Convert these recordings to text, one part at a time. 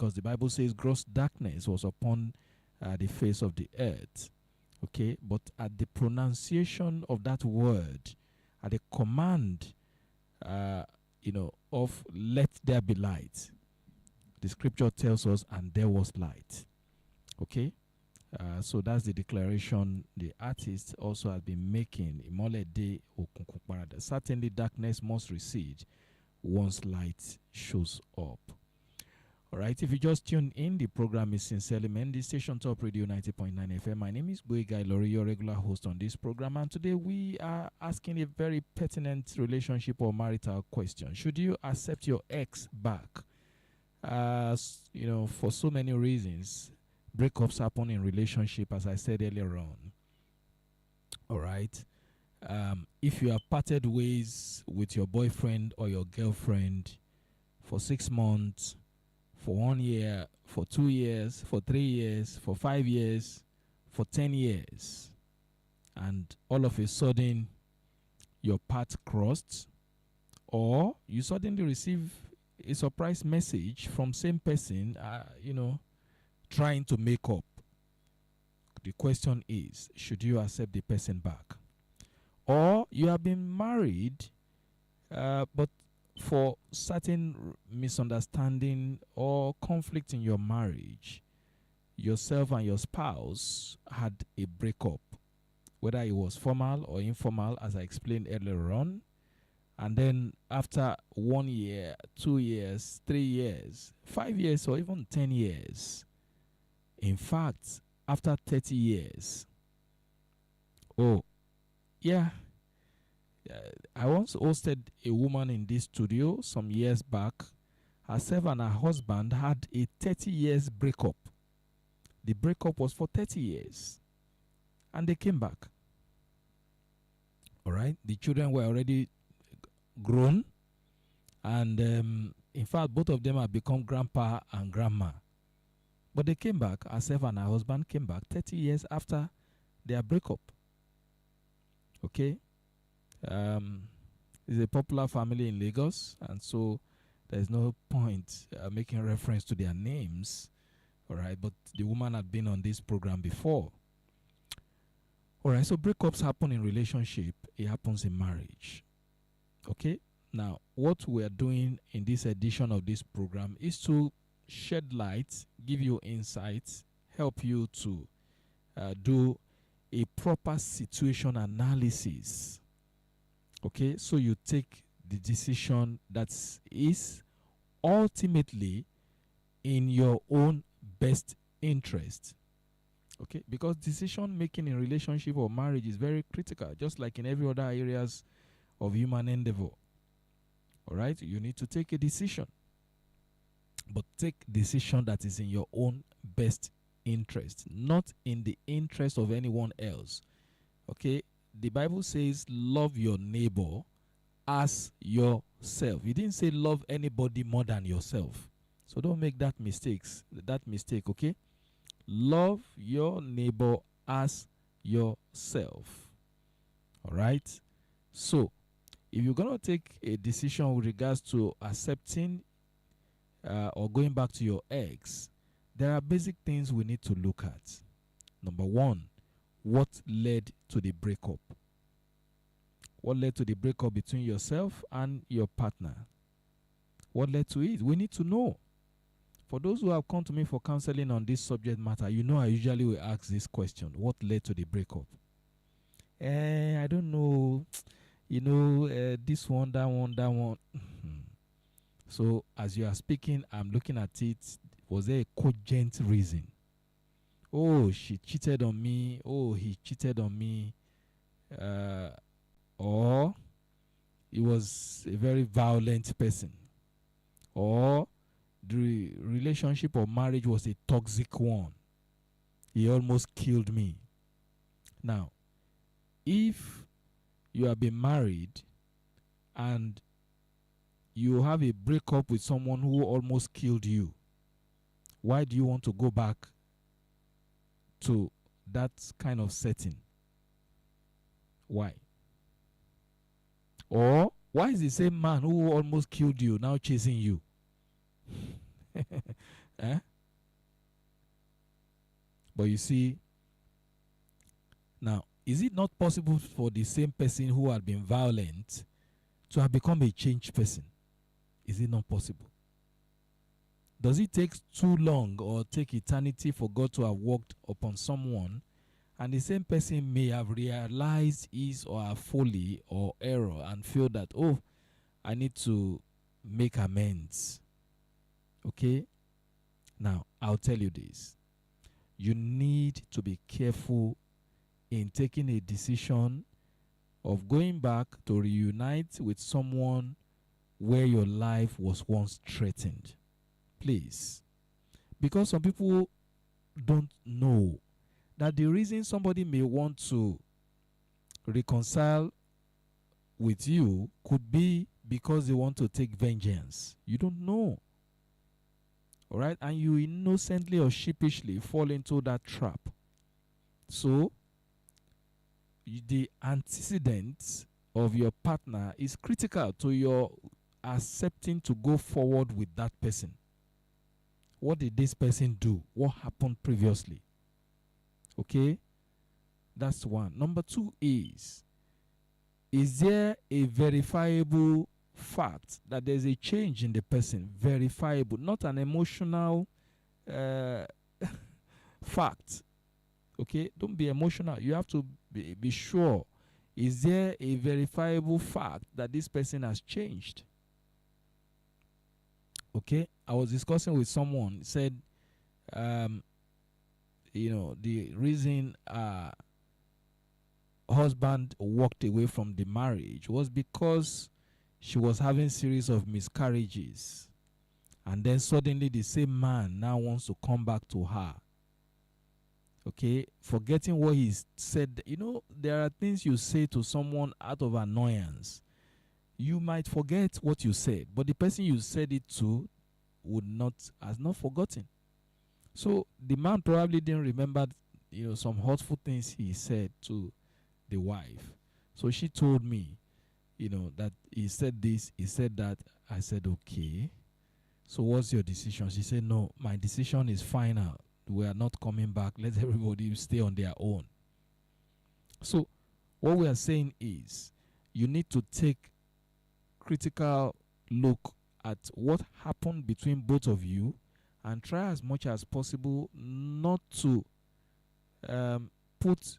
because the Bible says gross darkness was upon the face of the earth. Okay, but at the pronunciation of that word, at the command, of let there be light, the scripture tells us, and there was light. Okay, so that's the declaration the artist also has been making. Imole de okunkun parada. Certainly, darkness must recede once light shows up. All right, if you just tune in, the program is Sincerely Men, the station Top Radio 90.9 FM. My name is GboyegaSpeaks, your regular host on this program, and today we are asking a very pertinent relationship or marital question. Should you accept your ex back? For so many reasons, breakups happen in relationship, as I said earlier on. All right, if you have parted ways with your boyfriend or your girlfriend for 6 months, for 1 year, for 2 years, for 3 years, for 5 years, for 10 years, and all of a sudden your path crossed, or you suddenly receive a surprise message from same person, trying to make up. The question is, should you accept the person back? Or you have been married, but for certain misunderstanding or conflict in your marriage, yourself and your spouse had a breakup, whether it was formal or informal, as I explained earlier on. And then after 1 year, 2 years, 3 years, 5 years, or even 10 years, in fact, after 30 years, I once hosted a woman in this studio some years back. Herself and her husband had a 30 years breakup. The breakup was for 30 years. And they came back. All right? The children were already grown. And in fact, both of them have become grandpa and grandma. But they came back. Herself and her husband came back 30 years after their breakup. Okay? It's a popular family in Lagos, and so there's no point making reference to their names. All right, but the woman had been on this program before. All right, so breakups happen in relationship. It happens in marriage. Okay, now what we are doing in this edition of this program is to shed light, give you insights, help you to do a proper situation analysis. Okay, so you take the decision that is ultimately in your own best interest. Okay, because decision making in relationship or marriage is very critical, just like in every other areas of human endeavor. All right, you need to take a decision, but take decision that is in your own best interest, not in the interest of anyone else. Okay, the Bible says love your neighbor as yourself. It didn't say love anybody more than yourself. So don't make that mistake, okay? Love your neighbor as yourself. All right? So, if you're going to take a decision with regards to accepting or going back to your ex, there are basic things we need to look at. Number one, what led to the breakup? What led to the breakup between yourself and your partner? What led to it? We need to know. For those who have come to me for counseling on this subject matter, I usually will ask this question: what led to the breakup? I don't know. This one, that one. So as you are speaking, I'm looking at it. Was there a cogent reason? Oh, she cheated on me. Oh, he cheated on me. Or he was a very violent person. Or the relationship or marriage was a toxic one. He almost killed me. Now, if you have been married and you have a breakup with someone who almost killed you, why do you want to go back to that kind of setting? Why? Or why is the same man who almost killed you now chasing you? Eh? But you see, now, is it not possible for the same person who had been violent to have become a changed person? Is it not possible? Does it take too long or take eternity for God to have worked upon someone, and the same person may have realized his or her folly or error and feel that, oh, I need to make amends? Okay? Now, I'll tell you this. You need to be careful in taking a decision of going back to reunite with someone where your life was once threatened. Please. Because some people don't know that the reason somebody may want to reconcile with you could be because they want to take vengeance. You don't know. All right? And you innocently or sheepishly fall into that trap. So, the antecedents of your partner is critical to your accepting to go forward with that person. What did this person do? What happened previously? Okay? That's one. Number two is there a verifiable fact that there's a change in the person? Verifiable, not an emotional fact. Okay? Don't be emotional. You have to be sure. Is there a verifiable fact that this person has changed? Okay? I was discussing with someone, said, the reason husband walked away from the marriage was because she was having series of miscarriages, and then suddenly the same man now wants to come back to her. Okay, forgetting what he said. There are things you say to someone out of annoyance. You might forget what you said, but the person you said it to has not forgotten. So the man probably didn't remember, some hurtful things he said to the wife. So she told me, that he said this, he said that. I said, okay. So what's your decision? She said, no, my decision is final. We are not coming back. Let everybody stay on their own. So what we are saying is you need to take critical look at what happened between both of you and try as much as possible not to put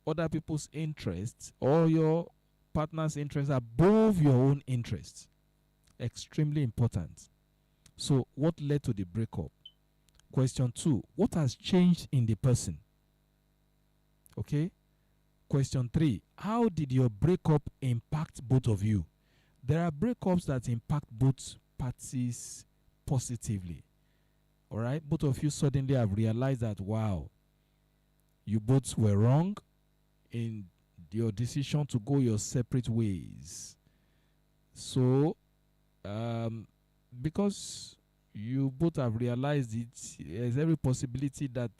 other people's interests or your partner's interests above your own interests. Extremely important. So what led to the breakup? Question 2, what has changed in the person? Okay. Question 3, how did your breakup impact both of you? There are breakups that impact both parties positively. All right. Both of you suddenly have realized that, wow, you both were wrong in your decision to go your separate ways. So, because you both have realized it, there's every possibility that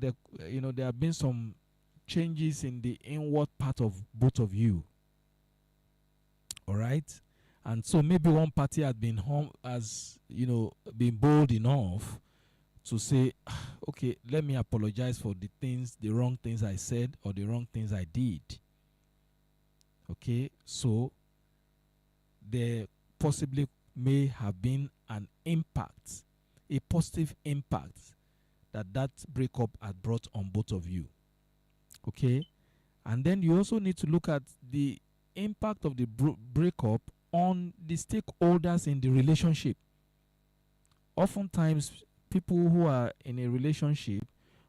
there have been some changes in the inward part of both of you. All right, and so maybe one party has been been bold enough to say, okay, let me apologize for the wrong things I said or the wrong things I did. Okay, so there possibly may have been an impact, a positive impact that breakup had brought on both of you. Okay, and then you also need to look at the impact of the breakup on the stakeholders in the relationship. Oftentimes, people who are in a relationship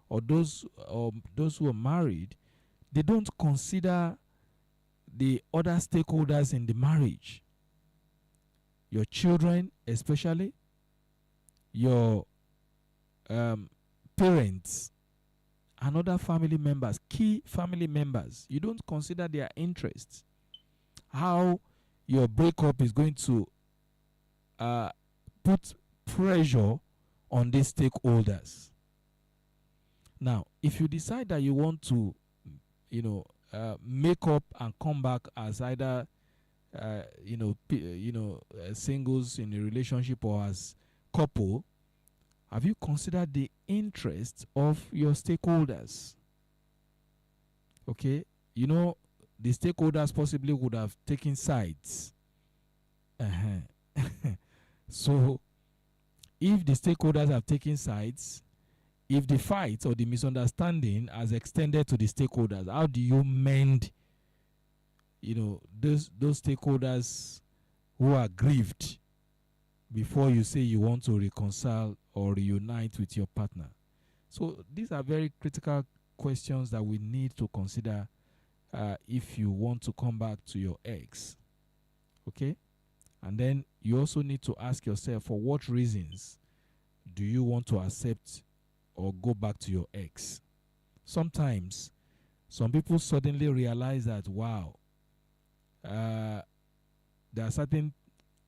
or those who are married, they don't consider the other stakeholders in the marriage. Your children, especially, your parents, and other family members, key family members. You don't consider their interests. How your breakup is going to put pressure on these stakeholders. Now, if you decide that you want to, make up and come back as either, singles in a relationship or as couple, Have you considered the interest of your stakeholders? Okay, you know, the stakeholders possibly would have taken sides. So, if the stakeholders have taken sides, if the fight or the misunderstanding has extended to the stakeholders, how do you mend, those stakeholders who are grieved before you say you want to reconcile or reunite with your partner? So these are very critical questions that we need to consider if you want to come back to your ex. Okay? And then you also need to ask yourself, for what reasons do you want to accept or go back to your ex? Sometimes, some people suddenly realize that, wow, there are certain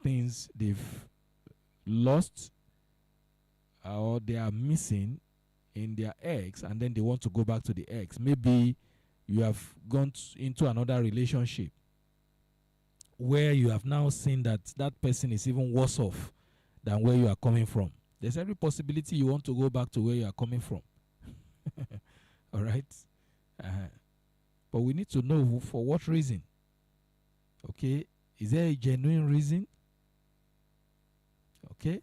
things they've lost or they are missing in their ex, and then they want to go back to the ex. Maybe you have gone into another relationship where you have now seen that that person is even worse off than where you are coming from. There's every possibility you want to go back to where you are coming from. All right? But we need to know for what reason. Okay? Is there a genuine reason? Okay?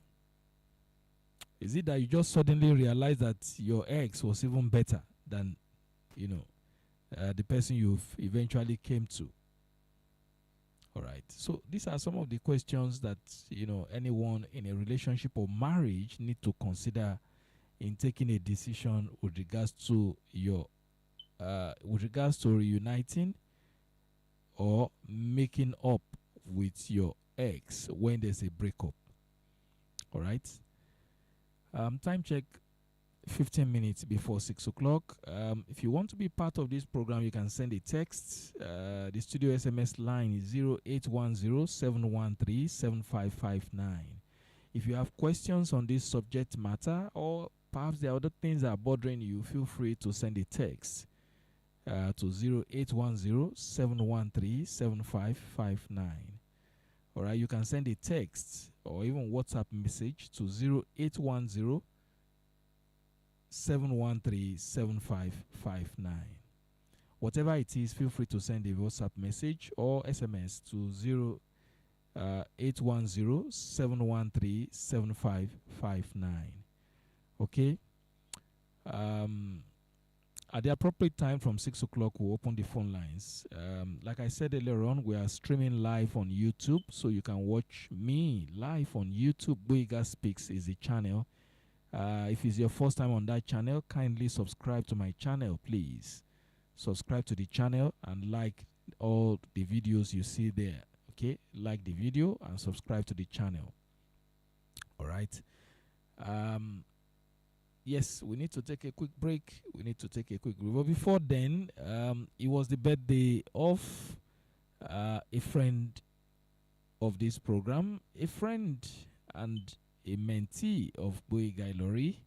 Is it that you just suddenly realize that your ex was even better than, the person you've eventually came to? All right. So these are some of the questions that, anyone in a relationship or marriage need to consider in taking a decision with regards to reuniting or making up with your ex when there's a breakup. All right. Time check, 15 minutes before 6 o'clock. If you want to be part of this program, you can send a text. The studio SMS line is 0810-713-7559. If you have questions on this subject matter, or perhaps there are other things that are bothering you, feel free to send a text to 0810-713-7559. All right, you can send a text or even WhatsApp message to 0810-713-7559. Whatever it is, feel free to send a WhatsApp message or SMS to 0810-713-7559. Okay? At the appropriate time from 6 o'clock, we'll open the phone lines. Like I said earlier on, we are streaming live on YouTube, so you can watch me live on YouTube. GboyegaSpeaks is the channel. If it's your first time on that channel, kindly subscribe to my channel, please. Subscribe to the channel and like all the videos you see there. Okay? Like the video and subscribe to the channel. All right? Yes, we need to take a quick break. But before then, it was the birthday of a friend of this program, a friend and a mentee of Gboyega Ilori.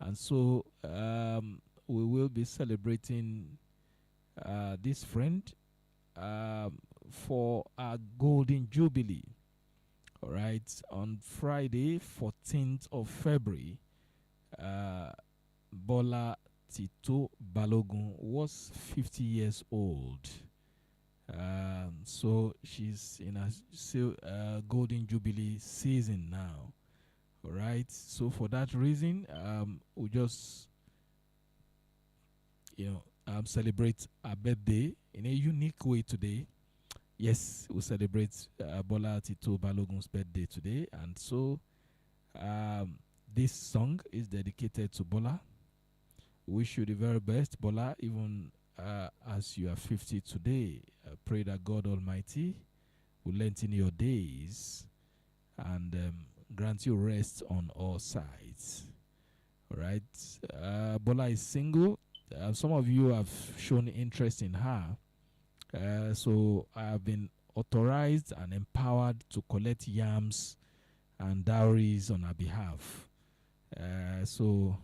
And so we will be celebrating this friend for our Golden Jubilee. All right, on Friday, 14th of February, Bola Tito Balogun was 50 years old. So she's in a Golden Jubilee season now. All right. So for that reason, we just, celebrate our birthday in a unique way today. Yes, we celebrate Bola Tito Balogun's birthday today, and so this song is dedicated to Bola. Wish you the very best, Bola, even as you are 50 today. I pray that God Almighty will lengthen your days and grant you rest on all sides. All right. Bola is single. Some of you have shown interest in her. So I have been authorized and empowered to collect yams and dowries on her behalf. So,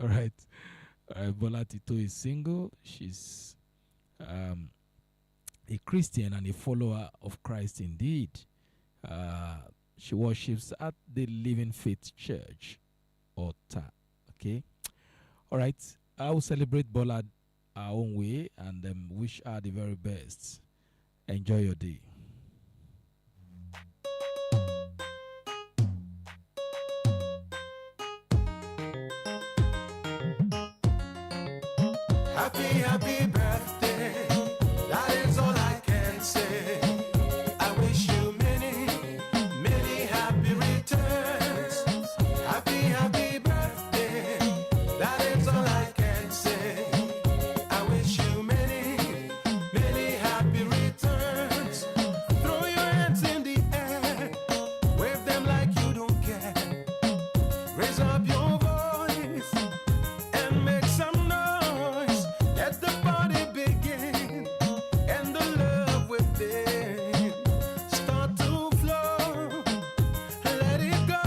all right. Bola Tito is single. She's a Christian and a follower of Christ indeed. She worships at the Living Faith Church, Ota. Okay. All right. I will celebrate Bola our own way and wish her the very best. Enjoy your day. Happy birthday. That is all I can say. I wish you many, many happy returns. Happy birthday. That is all I can say. I wish you many, many happy returns. Throw your hands in the air. Wave them like you don't care. Raise up your voice and make some noise. Let the party begin and the love within start to flow. Let it go.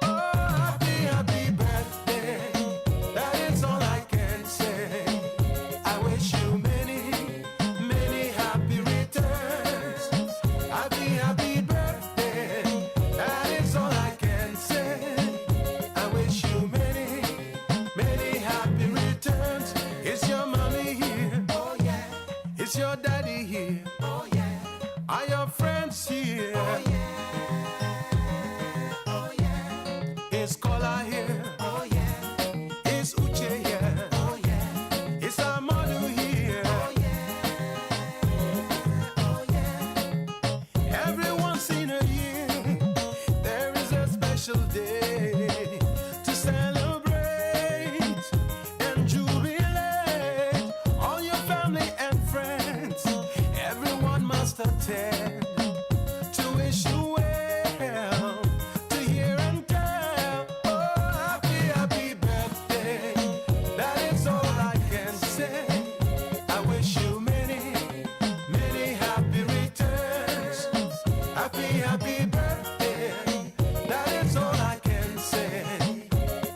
Oh, happy birthday. That is all I can say. I wish you many, many happy returns. Happy birthday. That is all I can say. I wish you many, many happy returns. Is your mommy here? Oh yeah. Is your daddy here? Oh yeah. Are your friends here? Oh yeah. Oh yeah. Is Kola here? Oh yeah. Is Uche here? Oh yeah. Is Amadu here? Oh yeah. Oh yeah. Every once in a year, there is a special day to celebrate and jubilate. All your family and friends, everyone must attend to wish you well, to hear and tell. Oh, happy birthday. That is all I can say. I wish you many, many happy returns. Happy birthday. That is all I can say.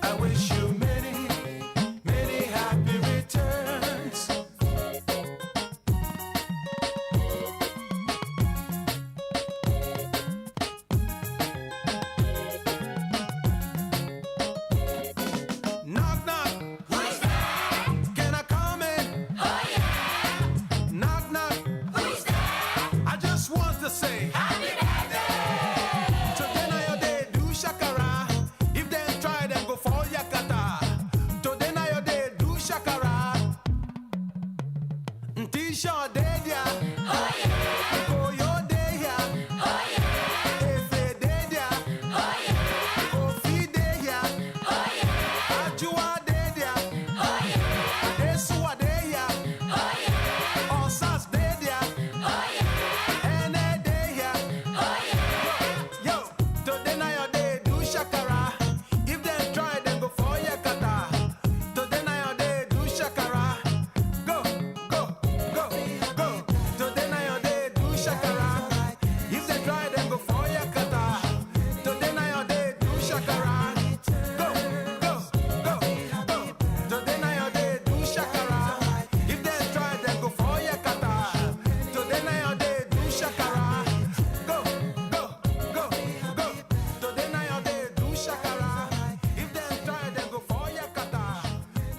I wish you many, many happy returns. Knock, knock. Who's there? Can I come in? Oh yeah. Knock, knock. Who's there? I just want to say happy birthday. Today na your day, do shakara. If they try, then go for yakata. Today na your day, do shakara. T-shirt day dia. Oh yeah. Go your day ya. Oh yeah. Efe day dia. Oh yeah. Kofi day ya. Oh yeah. Ajua day dia. Oh yeah. Adesuwa day ya. Oh yeah. Osas day dia. Oh yeah. Ene day ya. Oh yeah. Yo, today na your day, do shakara. If they try, then go for yakata. Today na your day, do shakara. Go, go, go, go. Today na your day, do shakara. If they try, then go for yakata. Today na your day, do shakara. Go, go, go, go. Today na your day, do shakara. If they try, then go for yakata. Today na your day, do shakara. Go, go, go, go. Today na your day, do shakara. If they try, then go for yakata.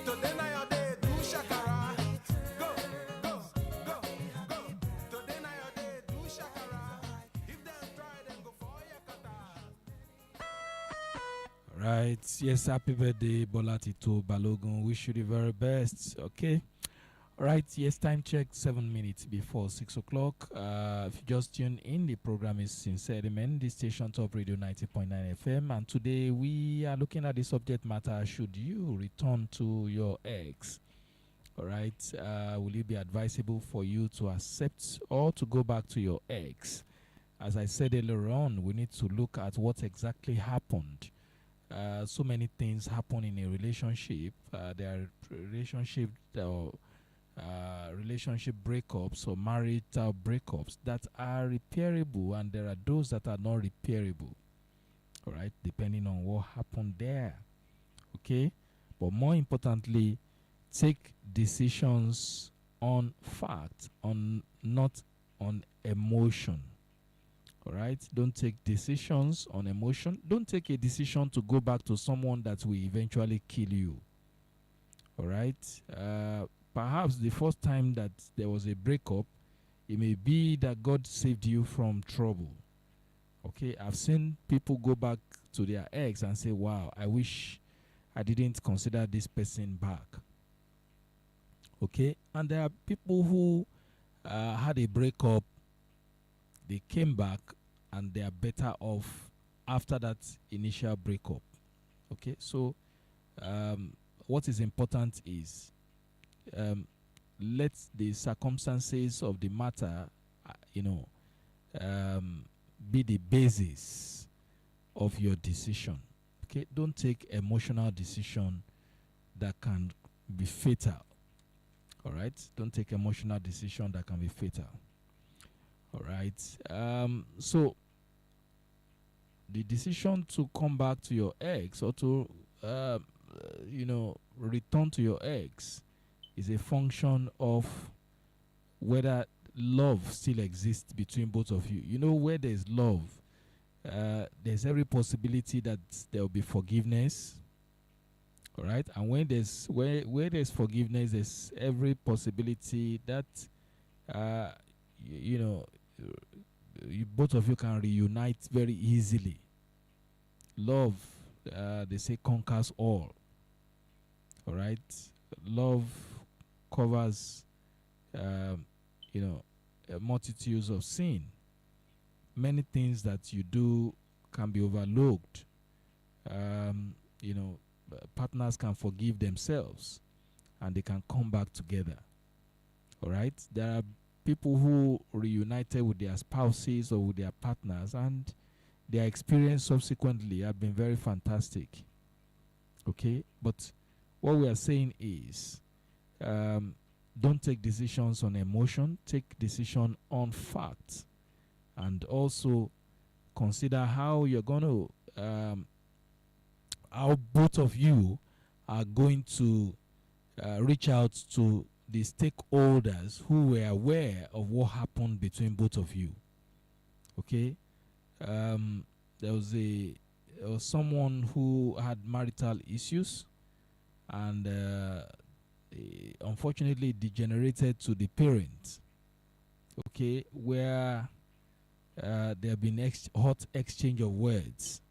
Today na your day, do shakara. Go, go, go, go. Today na your day, do shakara. If they try, then go for yakata. Right. Yes, happy birthday, Bola Tito Balogun. Wish you the very best. Okay. All right. Yes, time check 7 minutes before 6 o'clock. If you just tuned in, the program is Sincerely Men, the station Top Radio 90.9 FM. And today we are looking at the subject matter: should you return to your ex? All right. Will it be advisable for you to accept or to go back to your ex? As I said earlier on, we need to look at what exactly happened. So many things happen in a relationship. There are relationship breakups or marital breakups that are repairable, and there are those that are not repairable. All right, depending on what happened there. Okay, but more importantly, take decisions on fact, on not on emotion. All right. Don't take decisions on emotion. Don't take a decision to go back to someone that will eventually kill you. All right. Perhaps the first time that there was a breakup, it may be that God saved you from trouble. Okay. I've seen people go back to their ex and say, wow, I wish I didn't consider this person back. Okay. And there are people who had a breakup, they came back, and they are better off after that initial breakup. Okay. So, what is important is, let the circumstances of the matter, uh, you know, be the basis of your decision. Okay, don't take emotional decision that can be fatal. All right, don't take emotional decision that can be fatal. All right, so the decision to come back to your ex or to, return to your ex is a function of whether love still exists between both of you. You know, where there's love, there's every possibility that there will be forgiveness. All right, and when there's where there's forgiveness, there's every possibility that uh, you know both of you can reunite very easily. Love, they say, conquers all. All right, love covers um, multitudes of sin. Many things that you do can be overlooked. Um, Partners can forgive themselves and they can come back together. All right. There are people who reunited with their spouses or with their partners, and their experience subsequently have been very fantastic. Okay. But what we are saying is, don't take decisions on emotion, take decision on fact, and also consider how you're going to, how both of you are going to reach out to the stakeholders who were aware of what happened between both of you. Okay, there was someone who had marital issues, and unfortunately degenerated to the parents. Okay, where there have been hot exchange of words.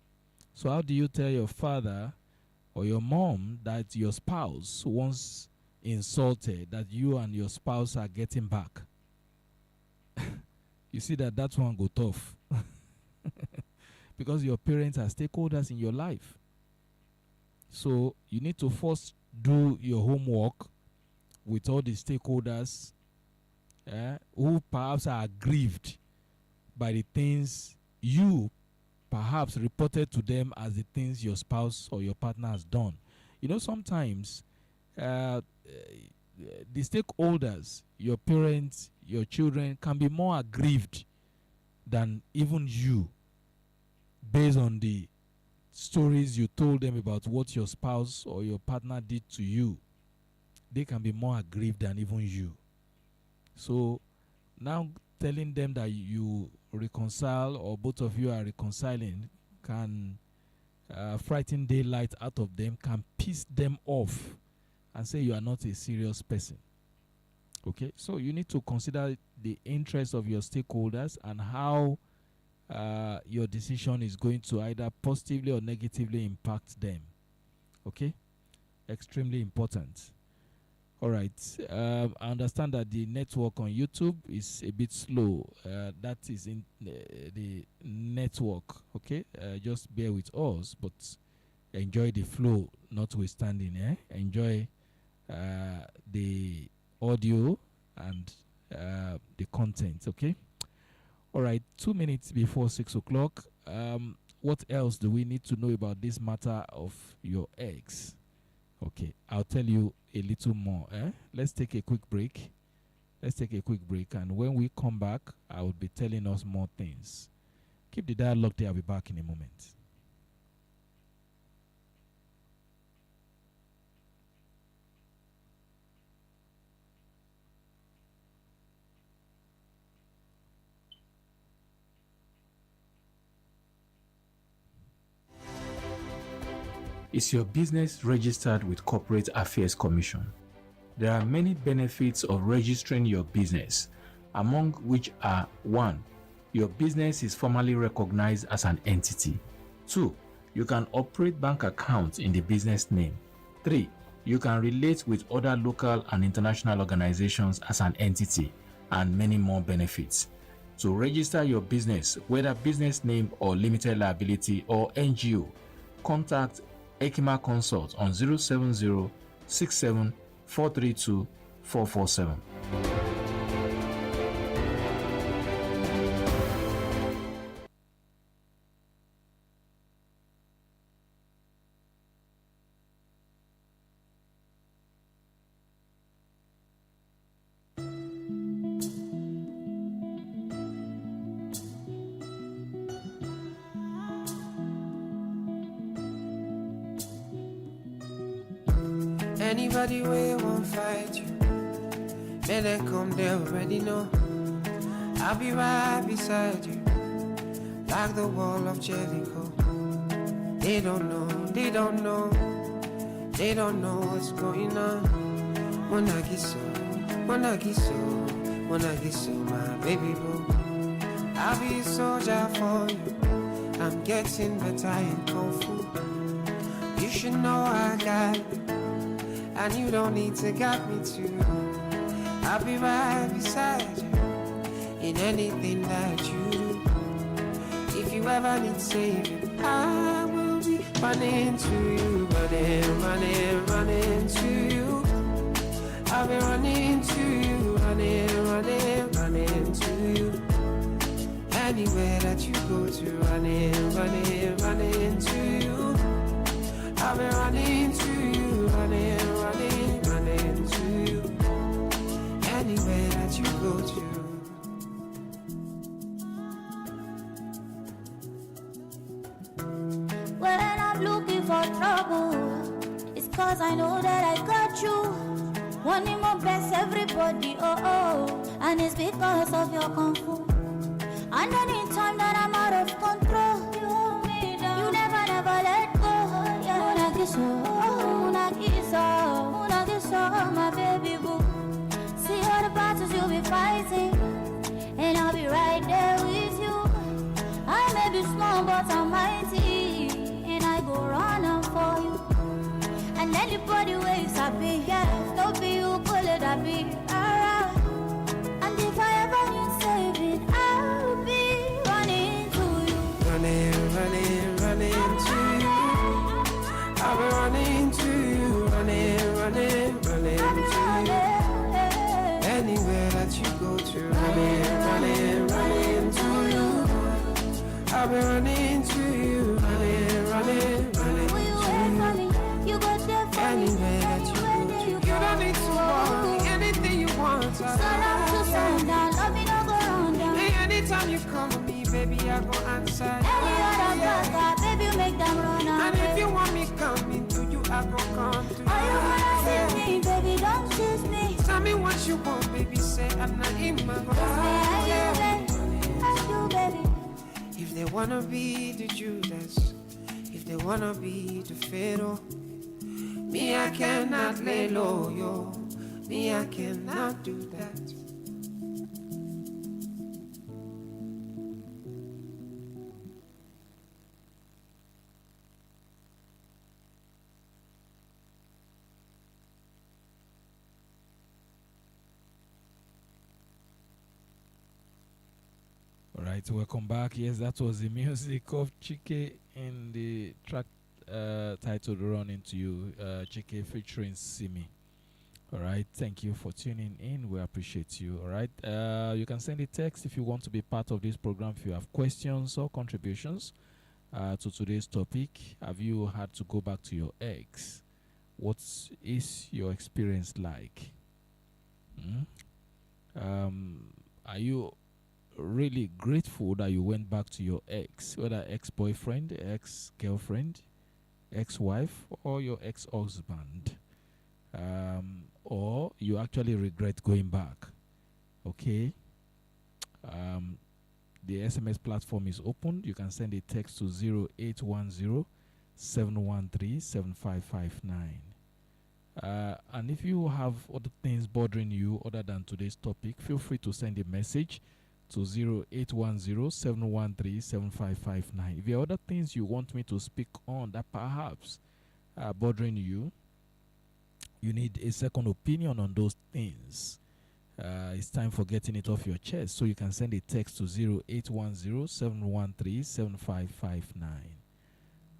So how do you tell your father or your mom that your spouse once insulted, that you and your spouse are getting back? You see that one go tough. Because your parents are stakeholders in your life. So you need to first do your homework with all the stakeholders who perhaps are aggrieved by the things you perhaps reported to them as the things your spouse or your partner has done. You know, sometimes the stakeholders, your parents, your children, can be more aggrieved than even you, based on the stories you told them about what your spouse or your partner did to you. They can be more aggrieved than even you. So now telling them that you reconcile or both of you are reconciling can frighten daylight out of them, can piss them off and say you are not a serious person. Okay, so you need to consider the interests of your stakeholders and how your decision is going to either positively or negatively impact them. Okay, extremely important. All right. I understand that the network on YouTube is a bit slow. That is in the network. Okay. Just bear with us, but enjoy the flow, notwithstanding. Enjoy the audio and the content. Okay. All right. 2 minutes before 6 o'clock. What else do we need to know about this matter of your ex? Okay, I'll tell you a little more. Let's take a quick break. And when we come back, I will be telling us more things. Keep the dialogue there. I'll be back in a moment. Is your business registered with Corporate Affairs Commission? There are many benefits of registering your business, among which are: 1. Your business is formally recognized as an entity. 2. You can operate bank accounts in the business name. 3. You can relate with other local and international organizations as an entity, and many more benefits. To register your business, whether business name or limited liability or NGO, contact Ekima Consult on 070 67 432 447. Anybody way won't fight you, may they come, they already know. I'll be right beside you, like the wall of Jericho. They don't know, they don't know, they don't know what's going on. Monagiso, Monagiso, Monagiso, my baby boo. I'll be a soldier for you, I'm getting better in Kung Fu. You should know I got you, and you don't need to guide me too. I'll be right beside you in anything that you do. If you ever need saving, I will be running to you, running, running, running to you. I'll be running to you, running, running, running to you. Anywhere that you go to, running, running, running to you. I'll be running to you, running, running, running to you. Anywhere that you go to. When I'm looking for trouble, it's cause I know that I got you. Wanting more best everybody, oh oh. And it's because of your kung fu. And anytime that I'm out of control, you hold me down. You never, never let go. Yeah. Unagiso, my baby boo. See all the battles you'll be fighting, and I'll be right there with you. I may be small, but I'm mighty, and I go running for you. And anybody wakes up in here, don't be you, pull it, I'll be alright. And if I ever need saving, I'll be running to you. Running, running, running to you. I'll be running to you, running, running, running to you. Anywhere that you go to, running, running, running to you. I'll be running to you, running, running, running Will you wait for me? You go there for me. anywhere that you go to. You don't need to worry, anything you want. Sun up to sundown, love me no go round down. Hey, anytime you come to me, baby, I go answer. Any other brother, baby, you make them run And away. if you want me coming to you, I go come to you. Are you gonna see me, baby? Don't choose me. Tell me what you want, baby, say I'm not in my Baby. If they wanna be the Judas, if they wanna be the Pharaoh, me I cannot lay low, yo. Me I cannot do that. All right, welcome back. Yes, that was the music of Chike in the track titled Run Into You, Chike featuring Simi. All right, thank you for tuning in. We appreciate you. All right, you can send a text if you want to be part of this program, if you have questions or contributions to today's topic. Have you had to go back to your ex? What is your experience like? Are you really grateful that you went back to your ex, whether ex-boyfriend, ex-girlfriend, ex-wife, or your ex-husband? Or you actually regret going back? Okay. The SMS platform is open. You can send a text to 0810 713-7559. And if you have other things bothering you other than today's topic, feel free to send a message to 0810-713-7559. If there are other things you want me to speak on that perhaps are bothering you, you need a second opinion on those things. It's time for getting it off your chest. So you can send a text to 0810-713-7559.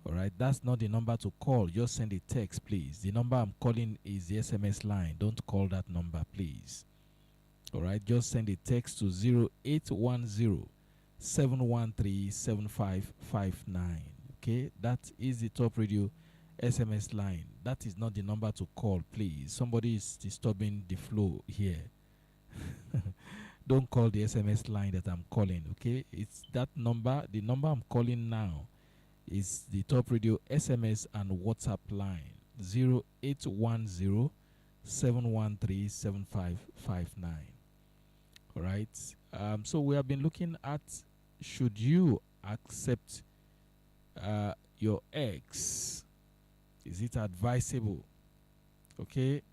All right, that's not the number to call. Just send a text, please. The number I'm calling is the SMS line. Don't call that number, please. All right, just send a text to 0810-713-7559. Okay, that is the Top Radio SMS line. That is not the number to call, please. Somebody is disturbing the flow here. Don't call the SMS line that I'm calling, okay? It's that number. The number I'm calling now is the Top Radio SMS and WhatsApp line, 0810-713-7559. All right. So we have been looking at, should you accept your ex? Is it advisable? Okay.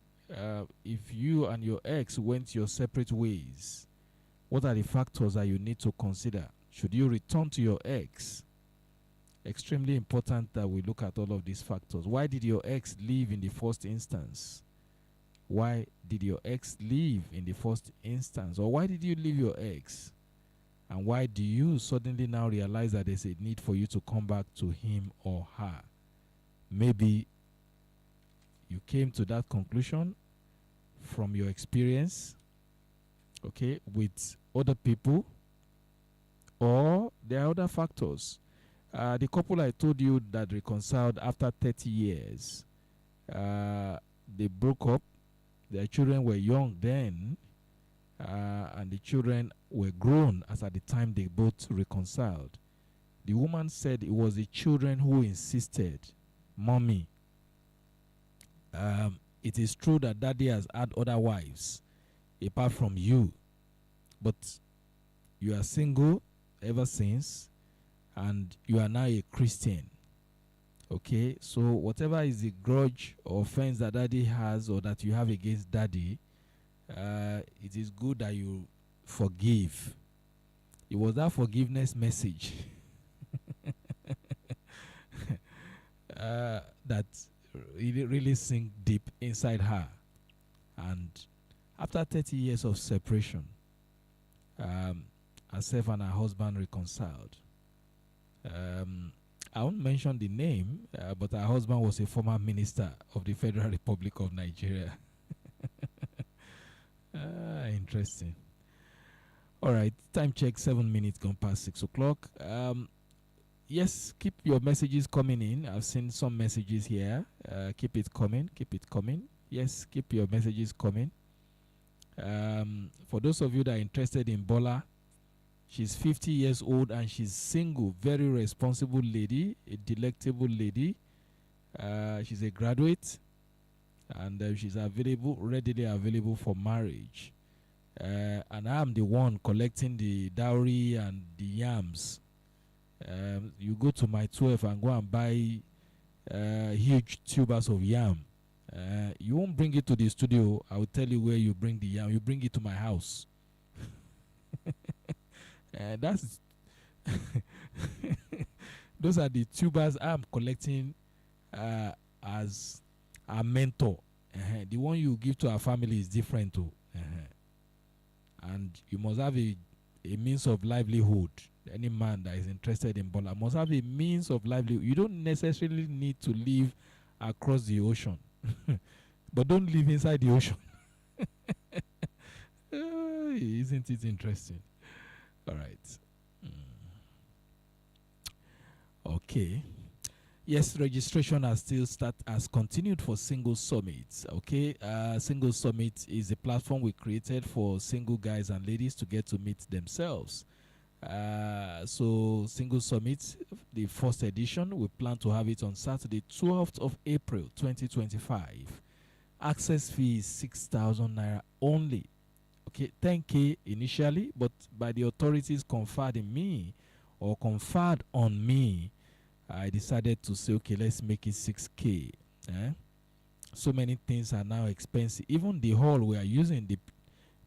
If you and your ex went your separate ways, what are the factors that you need to consider? Should you return to your ex? Extremely important that we look at all of these factors. Why did your ex leave in the first instance? Why did your ex leave in the first instance? Or why did you leave your ex? And why do you suddenly now realize that there's a need for you to come back to him or her? Maybe you came to that conclusion from your experience, okay, with other people, or there are other factors. The couple I told you that reconciled after 30 years, they broke up. Their children were young then, and the children were grown as at the time they both reconciled. The woman said it was the children who insisted, "Mommy, it is true that daddy has had other wives apart from you, but you are single ever since, and you are now a Christian. Okay, so whatever is the grudge or offense that daddy has or that you have against daddy, it is good that you forgive." It was that forgiveness message that really sink deep inside her. And after 30 years of separation, herself and her husband reconciled. I won't mention the name, but her husband was a former minister of the Federal Republic of Nigeria. Interesting. All right, time check, 7 minutes gone past 6 o'clock. Yes, keep your messages coming in. I've seen some messages here. Keep it coming, keep it coming. Yes, keep your messages coming. For those of you that are interested in Bola, she's 50 years old and she's single, very responsible lady, a delectable lady. She's a graduate, and she's readily available for marriage. And I'm the one collecting the dowry and the yams. You go to my 12 and go and buy huge tubers of yam. You won't bring it to the studio. I will tell you where you bring the yam. You bring it to my house. That's those are the tubers I'm collecting as a mentor. The one you give to our family is different too. And you must have a means of livelihood. Any man that is interested in Bola must have a means of livelihood. You don't necessarily need to live across the ocean, but don't live inside the ocean. Isn't it interesting? All right. Okay. Yes, registration has continued for Single Summit. Okay, Single Summit is a platform we created for single guys and ladies to get to meet themselves. So Single Summit, the first edition, we plan to have it on Saturday, 12th of April, 2025. Access fee is 6,000 naira only. Okay, 10K initially, but by the authorities conferred on me, I decided to say, okay, let's make it 6K. Eh? So many things are now expensive. Even the hall we are using,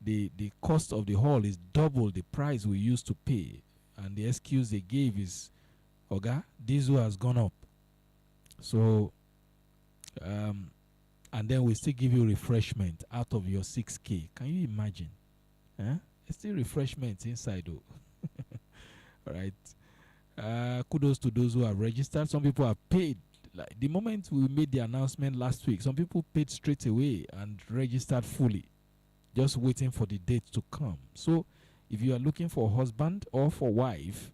the cost of the hall is double the price we used to pay. And the excuse they gave is, Oga, diesel has gone up. So, and then we still give you refreshment out of your 6K. Can you imagine? It's still refreshment inside though. All right. Kudos to those who have registered. Some people have paid. Like the moment we made the announcement last week, some people paid straight away and registered fully, just waiting for the date to come. So if you are looking for a husband or for wife,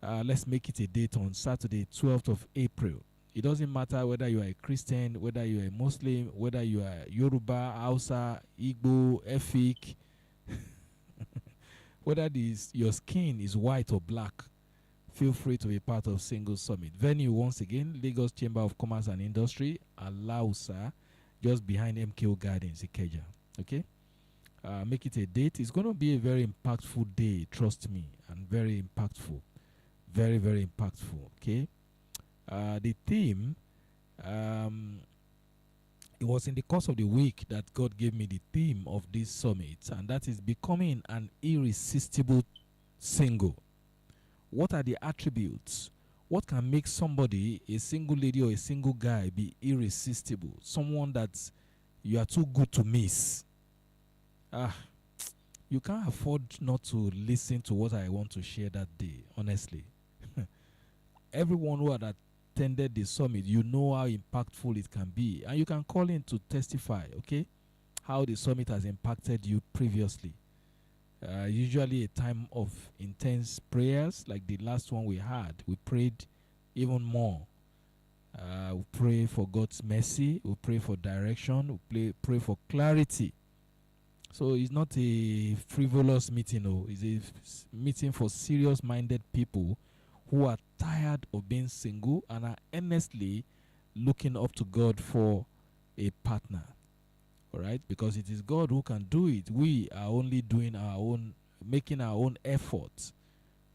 let's make it a date on Saturday, 12th of April. It doesn't matter whether you are a Christian, whether you are a Muslim, whether you are Yoruba, Hausa, Igbo, Efik, whether your skin is white or black, feel free to be part of Single Summit. Venue, once again, Lagos Chamber of Commerce and Industry, Alausa, just behind MKO Gardens, Ikeja. Okay? Make it a date. It's going to be a very impactful day, trust me, and very impactful. Very, very impactful. Okay? The theme, it was in the course of the week that God gave me the theme of this summit, and that is becoming an irresistible single. What are the attributes? What can make somebody, a single lady or a single guy, be irresistible? Someone that you are too good to miss. You can't afford not to listen to what I want to share that day, honestly. Everyone who had attended the summit, you know how impactful it can be. And you can call in to testify, okay, how the summit has impacted you previously. Usually a time of intense prayers, like the last one we had. We prayed even more. We pray for God's mercy. We pray for direction. We pray for clarity. So it's not a frivolous meeting. No, it's a meeting for serious-minded people who are tired of being single and are earnestly looking up to God for a partner. All right, because it is God who can do it. We are only doing our own, making our own efforts.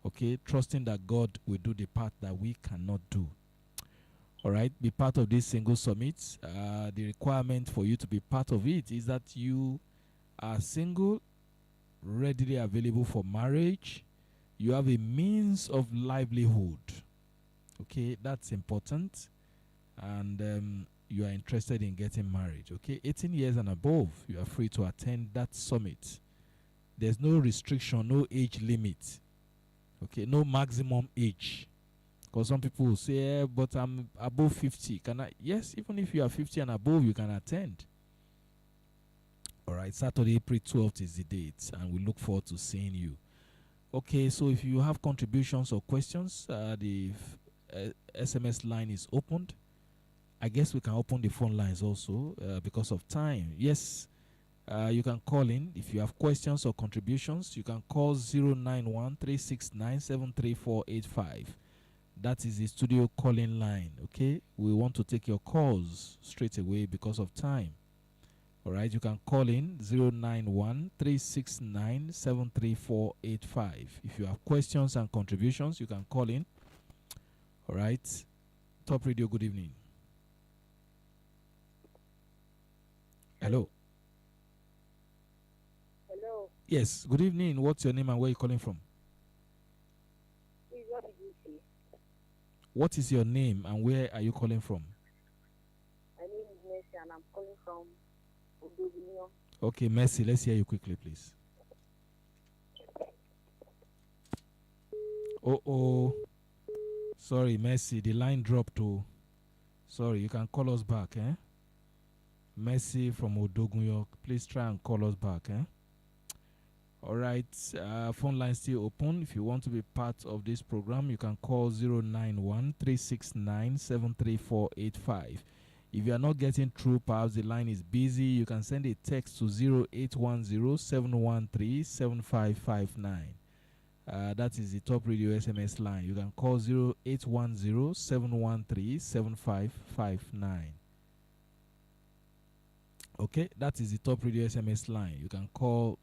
Okay, trusting that God will do the part that we cannot do. All right, be part of this single summit. The requirement for you to be part of it is that you are single, readily available for marriage. You have a means of livelihood. Okay, that's important. And you are interested in getting married, okay? 18 years and above, you are free to attend that summit. There's no restriction, no age limit, okay? No maximum age. Because some people will say, but I'm above 50. Can I? Yes, even if you are 50 and above, you can attend. All right, Saturday, April 12th is the date, and we look forward to seeing you. Okay, so if you have contributions or questions, the SMS line is opened. I guess we can open the phone lines also because of time. Yes, you can call in. If you have questions or contributions, you can call 091-369-73485. That is the studio calling line, okay? We want to take your calls straight away because of time. All right, you can call in 091-369-73485. If you have questions and contributions, you can call in. All right. Top Radio, good evening. Hello. Hello. Yes, good evening. What's your name and where are you calling from? Please, what did you say? What is your name and where are you calling from? My name is Mercy and I'm calling from Odogunyo. Okay, Mercy, let's hear you quickly, please. Oh. Sorry, Mercy, the line dropped too. Sorry, you can call us back, eh? Mercy from Odogunyo, please try and call us back, eh? All right, phone line still open. If you want to be part of this program, you can call 091-369-73485. If you are not getting through, perhaps the line is busy, you can send a text to 0810-713-7559. That is the Top Radio SMS line. You can call 0810-713-7559. Okay, that is the Top Radio SMS line. You can call,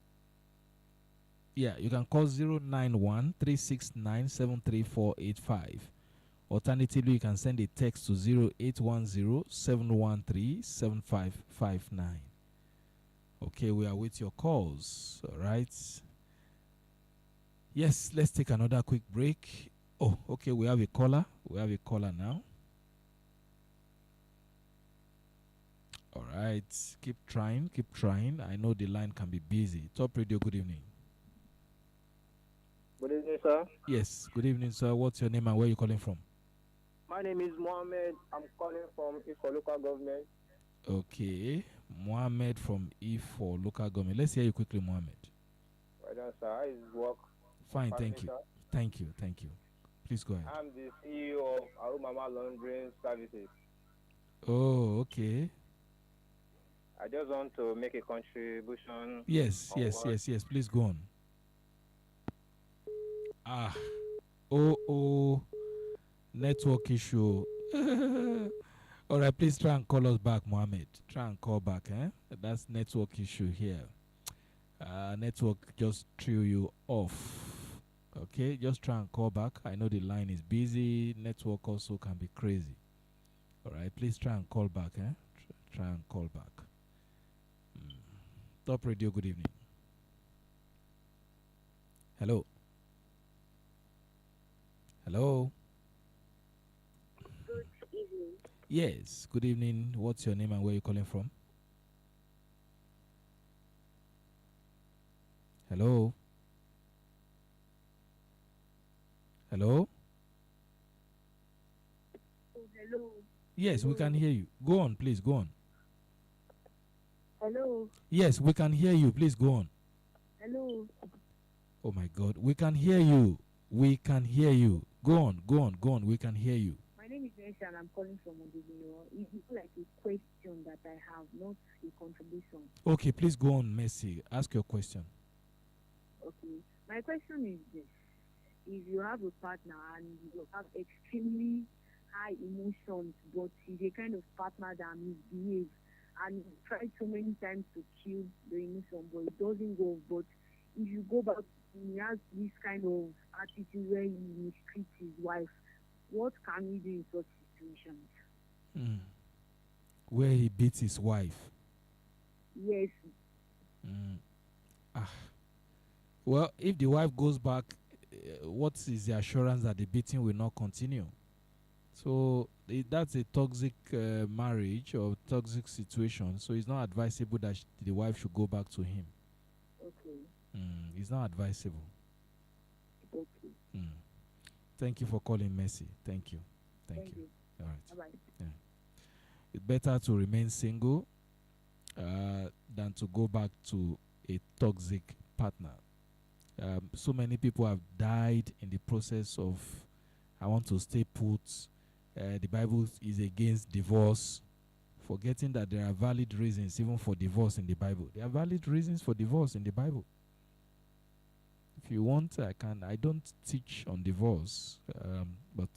you can call 091-369-73485. Alternatively, you can send a text to 0810-713-7559. Okay, we are with your calls. All right. Yes, let's take another quick break. Oh, okay, we have a caller. We have a caller now. All right, keep trying, keep trying. I know the line can be busy. Top Radio, good evening. Good evening, sir. Yes, good evening, sir. What's your name and where are you calling from? My name is Mohammed. I'm calling from Ifo local government. Okay, Mohammed from Ifo local government. Let's hear you quickly, Mohammed. Right now, sir. How is work? Fine, Family, thank you. sir? Thank you, thank you. Please go ahead. I'm the CEO of Arumama Laundering Services. Oh, okay. I just want to make a contribution. Yes, on yes, what- yes, yes. Please go on. Ah, oh, network issue. All right, please try and call us back, Mohammed. Try and call back, eh? That's network issue here. Network just threw you off. Okay, just try and call back. I know the line is busy. Network also can be crazy. All right, please try and call back, eh? Try and call back. Top Radio, good evening. Hello. Hello. Good evening. Yes, good evening. What's your name and where are you calling from? Hello. Hello. Oh, hello. Yes, we can hear you. Go on, please. Go on. Hello. Yes, we can hear you. Please go on. Hello. Oh my God, we can hear you. We can hear you. Go on, go on, go on. We can hear you. My name is Nesha and I'm calling from Odilio. It's like a question that I have, not a contribution. Okay, please go on, Messi. Ask your question. Okay. My question is this. If you have a partner and you have extremely high emotions, but he's a kind of partner that misbehaves, and you tried so many times to kill the emotion, but it doesn't go. But if you go back, he has this kind of attitude where he mistreats his wife. What can we do in such situations? Where he beats his wife. Yes. Well, if the wife goes back, what is the assurance that the beating will not continue? So that's a toxic marriage or toxic situation. So it's not advisable that the wife should go back to him. Okay. It's not advisable. Okay. Thank you for calling, Messi. Thank you. Thank you. All right. Bye-bye. It's better to remain single than to go back to a toxic partner. So many people have died in the process of, I want to stay put. The Bible is against divorce, forgetting that there are valid reasons even for divorce in the Bible. There are valid reasons for divorce in the Bible. If you want, I don't teach on divorce, but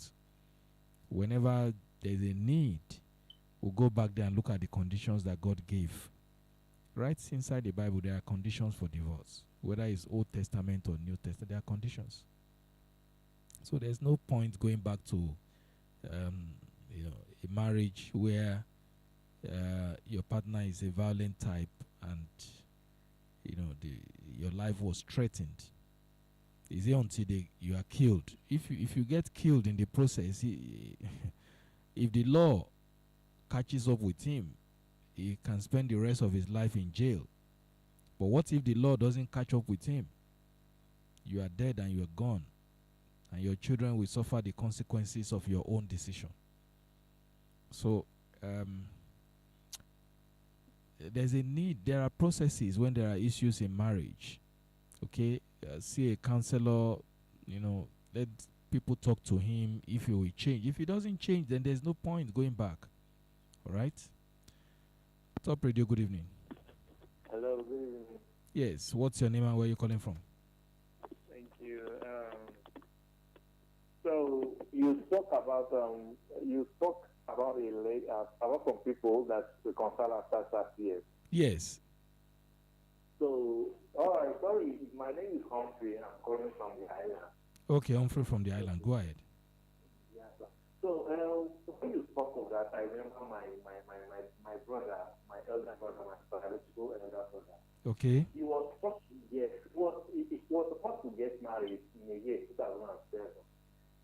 whenever there's a need, we'll go back there and look at the conditions that God gave. Right inside the Bible, there are conditions for divorce. Whether it's Old Testament or New Testament, there are conditions. So there's no point going back to a marriage where your partner is a violent type and your life was threatened. Is it until you are killed? If you get killed in the process, if the law catches up with him, he can spend the rest of his life in jail. But what if the law doesn't catch up with him? You are dead and you are gone, and your children will suffer the consequences of your own decision. So there's a need. There are processes when there are issues in marriage. Okay, see a counselor. Let people talk to him if he will change. If he doesn't change, then there's no point going back. All right. Top Radio, good evening. Hello, good evening. Yes, what's your name and where are you calling from? Thank you. So you spoke about about some people that reconcile after 30 years. Yes. So, all right, sorry, my name is Humphrey and I'm calling from the island. Okay, Humphrey from the island. Go ahead. Yeah, sir. So when you spoke of that, I remember my brother, my elder brother, my biological elder brother. Okay. He was supposed to he was supposed to get married in the year 2007.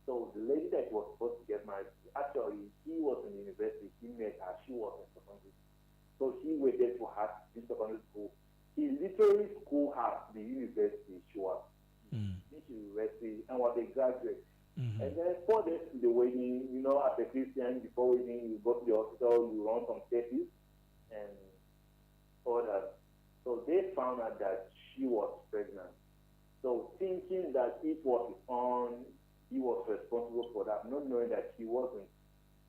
So the lady that was supposed to get married, actually, he was in university. He met her. She was in secondary school. So he waited for her in secondary school. He literally schooled her to the university. She was in university and was a graduate. Mm-hmm. And then 4 days to the wedding, you know, as a Christian, before wedding, you go to the hospital, you run some tests and all that. So they found out that she was pregnant. So thinking that it was his own, he was responsible for that, not knowing that he wasn't.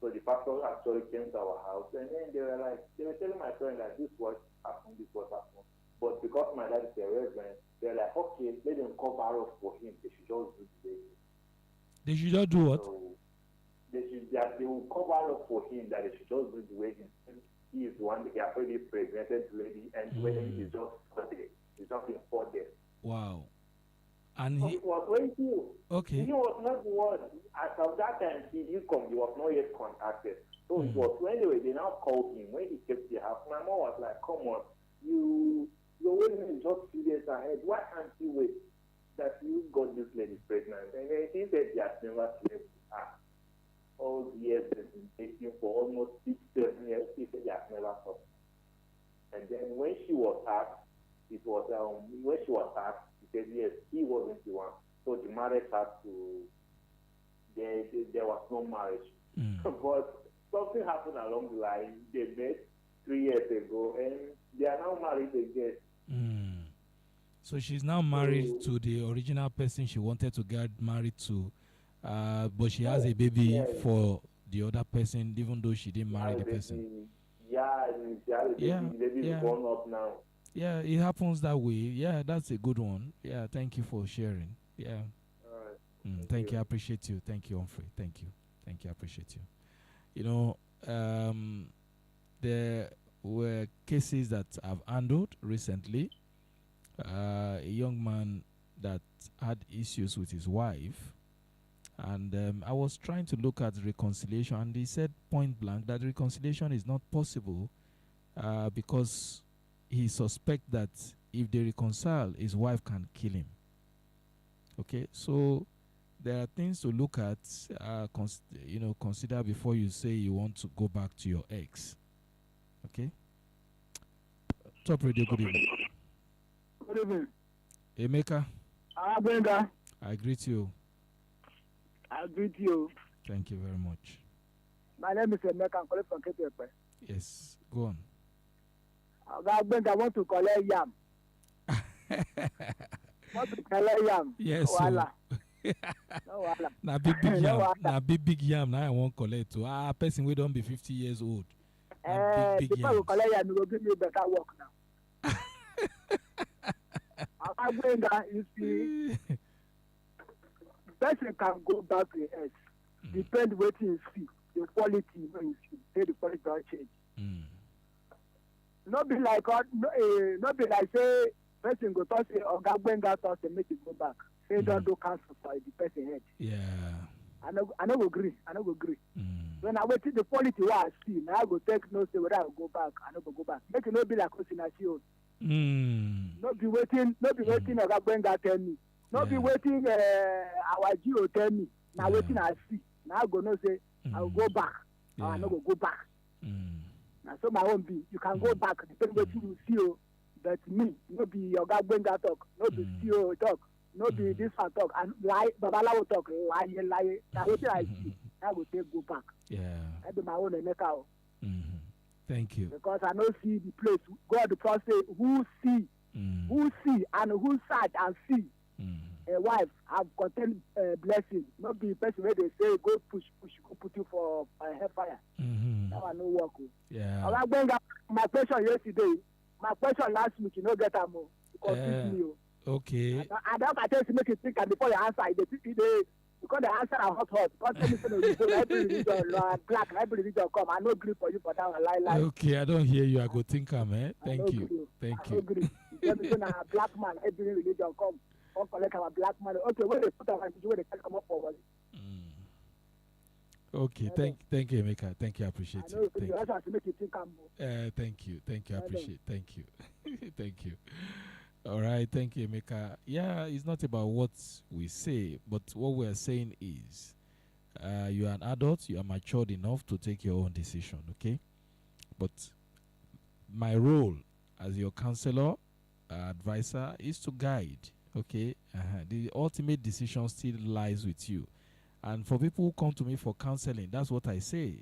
So the pastor actually came to our house, and then they were telling my friend that this was happened, this was happened. But because my dad is a reverend, they're like, okay, let them cover up for him. They should just do the baby. They should not do what? So they will cover up for him that they should just do the wedding. He is the one that he already pregnanted the lady, and the wedding is just 4 days. It's just in 4 days. Wow. And So he it was waiting. okay. He was not the one. As of that time, he didn't come. He was not yet contacted. So it was anyway. They now called him when he came to the house. My mom was like, "Come on, your wedding is just 2 days ahead. Why can't you wait? That you got this lady pregnant?" And then he said he has never slept with her. All the years they've been dating for almost 6-7 years. He said he has never slept. And then when she was asked, it was when she was asked, he said yes, he wasn't the one. So the marriage had to. There was no marriage. But something happened along the line. They met 3 years ago, and they are now married again. So she's now married to the original person she wanted to get married to, but she has a baby for the other person, even though she didn't marry the person. Yeah, she has a baby. The baby is grown up now. Yeah, it happens that way. Yeah, that's a good one. Yeah, thank you for sharing. Yeah. All right. Thank you. I appreciate you. Thank you, Humphrey. Thank you. Thank you. I appreciate you. You know, there were cases that I've handled recently. A young man that had issues with his wife, and I was trying to look at reconciliation, and he said point blank that reconciliation is not possible because he suspects that if they reconcile, his wife can kill him. Okay, so there are things to look at, consider before you say you want to go back to your ex. Okay. Top Radio, good evening. Good evening. Emeka. Benga. I greet you. I greet you. Thank you very much. My name is Emeka. I'm calling from Ketepe. Yes, go on. Benga, I want to collect yam. Want to collect yam? Yes, so. No, na big yam. Na big yam. Now I won't collect to person we don't be 50 years old. Big before you collect yam, you will give me better work now. Benga, you see, person can go back to the earth. Depend what you see, the quality when you see, say the quality don't change. Not be like say person go talk say Oga Benga talk say make it go back. Say don't do cancel for the person head. Yeah. I no go agree. When I wait till the quality what I see, now I go take no say whether I go back. I no go back. Make it no be like Osinasi. Not be waiting. Oga Benga tell me. Not be waiting. Our Geo tell me. Now waiting I see. Now I go no say I will go back. I no go back. Now so my own be you can go back depending what you see. But me, no be Oga Benga talk. No be CEO talk. No be this one talk and lie. Babalawo talk lie. Now what I see, I will take go back. Yeah. I do my own Emeka. Thank you. Because I don't see the place. God the first say who see and who search and see. A wife have contained blessing. Not be person where they say go push, go put you for hellfire. That one no work. Yeah. Oga Benga, my question yesterday. My question last week, you know, get them confuse me. Okay. I don't tell you make you think and before you answer, because the answer are hot. Because every religion, black, every religion come. I no agree for you for that one. Lie. Okay, I don't hear you. I go think man. Thank you. Thank you. I agree. You a black man, every religion come. Come collect our black man. Okay, where they put our where they can come up forward. Okay, Well thank you, Emeka. Thank you, I I appreciate know it. you Thank have to make it think I'm you. Thank you, I Well done. appreciate. Thank you, thank you. All right, thank you, Emeka. Yeah, it's not about what we say, but what we are saying is, you are an adult, you are matured enough to take your own decision. Okay, but my role as your counselor, advisor, is to guide. Okay, the ultimate decision still lies with you. And for people who come to me for counseling, that's what I say.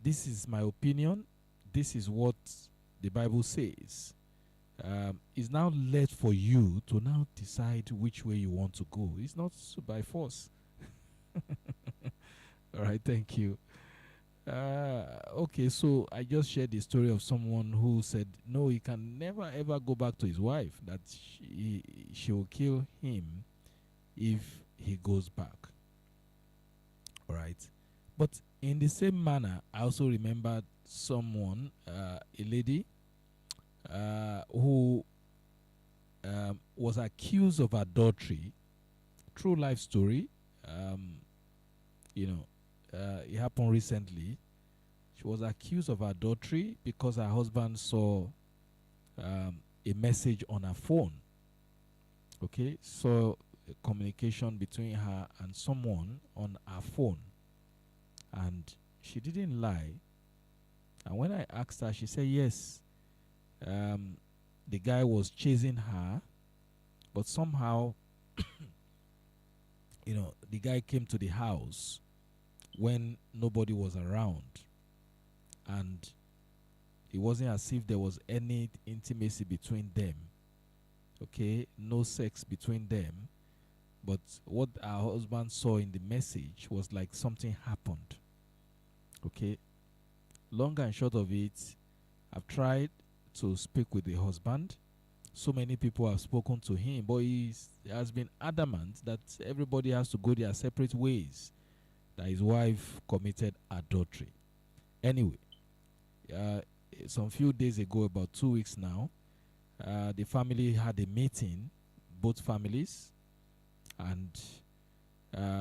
This is my opinion. This is what the Bible says. It's now left for you to now decide which way you want to go. It's not by force. All right, thank you. Okay, so I just shared the story of someone who said no, he can never ever go back to his wife. That she will kill him if he goes back. All right, but in the same manner, I also remembered someone, a lady, who was accused of adultery. True life story. It happened recently. She was accused of adultery because her husband saw a message on her phone. Okay, so a communication between her and someone on her phone, and she didn't lie. And when I asked her, she said yes. The guy was chasing her, but somehow, the guy came to the house when nobody was around, and it wasn't as if there was any intimacy between them. Okay, no sex between them, but what our husband saw in the message was like something happened. Okay, long and short of it, I've tried to speak with the husband. So many people have spoken to him, but he has been adamant that everybody has to go their separate ways, that his wife committed adultery. Anyway, some few days ago, about 2 weeks now, the family had a meeting, both families, and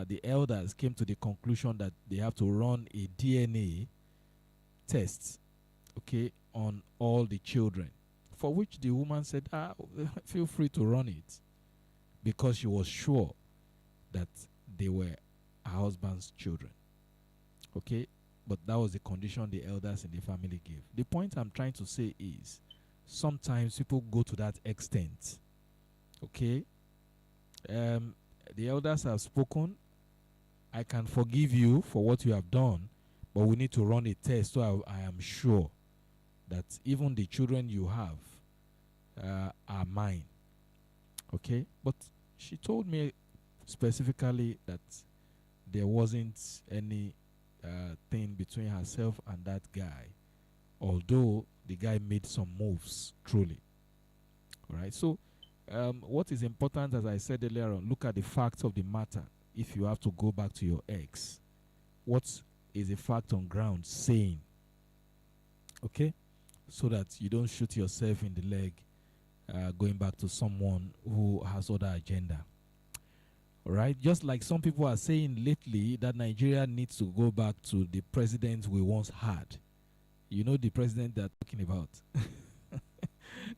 the elders came to the conclusion that they have to run a DNA test, okay, on all the children, for which the woman said, feel free to run it, because she was sure that they were her husband's children. Okay, but that was the condition the elders in the family gave. The point I'm trying to say is, sometimes people go to that extent. Okay, the elders have spoken. I can forgive you for what you have done, but we need to run a test so I am sure that even the children you have are mine. Okay, but she told me specifically that there wasn't any thing between herself and that guy, although the guy made some moves, truly. All right, so what is important, as I said earlier on, look at the facts of the matter. If you have to go back to your ex, what is the fact on ground saying? Okay, so that you don't shoot yourself in the leg going back to someone who has other agenda. All right, just like some people are saying lately that Nigeria needs to go back to the president we once had. You know the president they're talking about.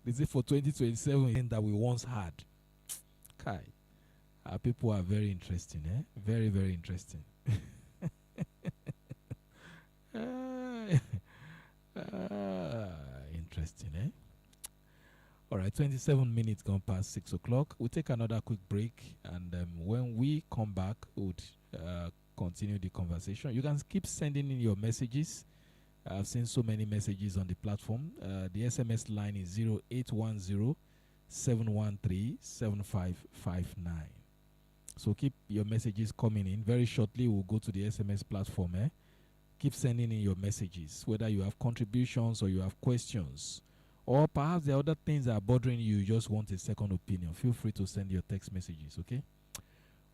They say for 2027 that we once had. Kai, our people are very interesting, eh? Very, very interesting. Interesting, eh? All right, 27 minutes gone past 6 o'clock. We'll take another quick break, and when we come back, we'll continue the conversation. You can keep sending in your messages. I've seen so many messages on the platform. The SMS line is 0810-713-7559. So keep your messages coming in. Very shortly, we'll go to the SMS platform. Keep sending in your messages, whether you have contributions or you have questions, or perhaps there are other things that are bothering you. You just want a second opinion. Feel free to send your text messages, okay?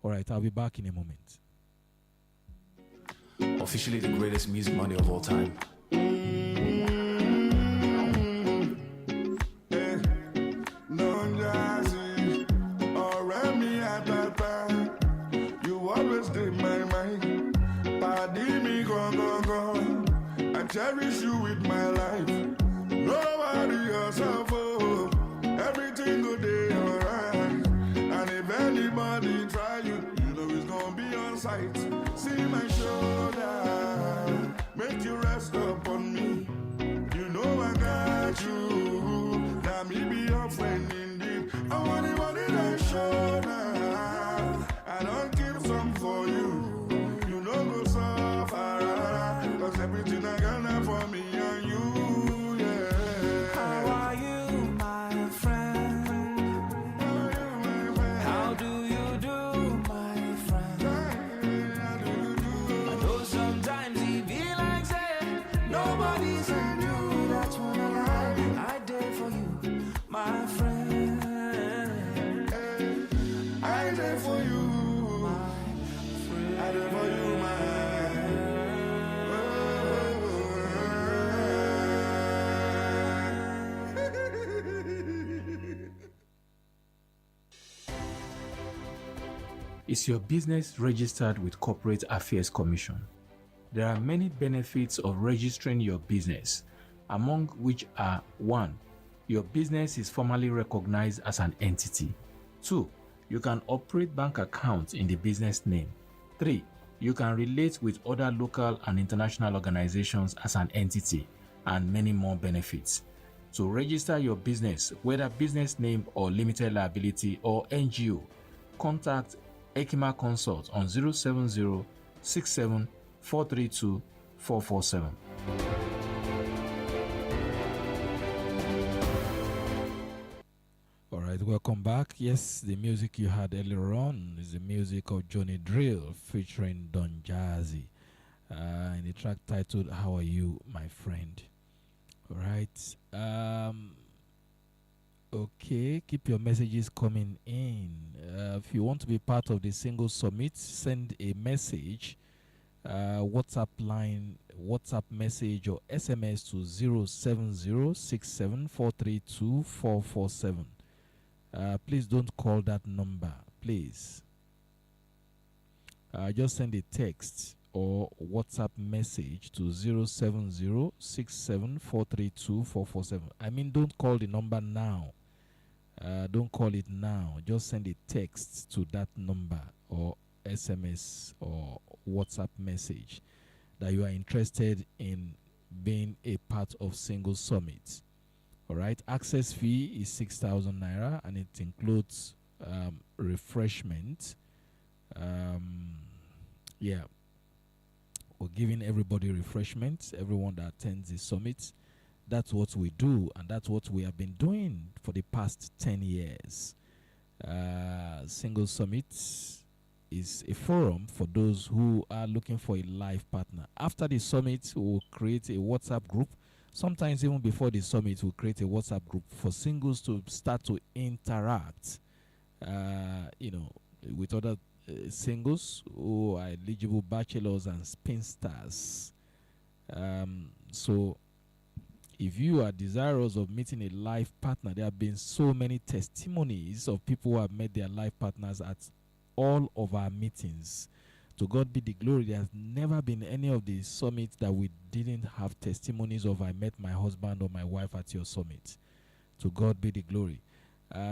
All right, I'll be back in a moment. Officially the greatest music money of all time. You always stay my mind. Pardon I cherish you with my life. Nobody else have hope. Everything go day alright. And if anybody try you, you know it's gonna be on sight. See my shoulder, make you rest upon me. You know I got you. Now me be your friend indeed. I want it that shoulder. I don't keep some for you. You know go suffer. Cause everything I got now for me and you, yeah. How are you, my friend? How do you do, my friend? I know sometimes it be like saying nobody's in you. That's when I did for you, my friend. I did for you. I did for you, Is your business registered with Corporate Affairs Commission? There are many benefits of registering your business, among which are 1. Your business is formally recognized as an entity. 2. You can operate bank accounts in the business name. 3. You can relate with other local and international organizations as an entity, and many more benefits. To register your business, whether business name or limited liability or NGO, contact Ekima Consult on 070 67 432 447. All right, welcome back. Yes, the music you heard earlier on is the music of Johnny Drill featuring Don Jazzy, in the track titled "How Are You, My Friend." All right. Okay, keep your messages coming in. If you want to be part of the single summit, send a message, WhatsApp line, WhatsApp message, or SMS to 07067432447. Please don't call that number, please. Just send a text or WhatsApp message to 07067432447. I mean, don't call the number now. Don't call it now. Just send a text to that number or SMS or WhatsApp message that you are interested in being a part of Single Summit. All right. Access fee is 6,000 naira, and it includes refreshment. Yeah, we're giving everybody refreshments. Everyone that attends the summit. That's what we do, and that's what we have been doing for the past 10 years. Single Summit is a forum for those who are looking for a life partner. After the summit, we'll create a WhatsApp group. Sometimes even before the summit, we'll create a WhatsApp group for singles to start to interact, with other singles who are eligible bachelors and spinsters. So if you are desirous of meeting a life partner, there have been so many testimonies of people who have met their life partners at all of our meetings. To God be the glory. There has never been any of the summits that we didn't have testimonies of, I met my husband or my wife at your summit. To God be the glory.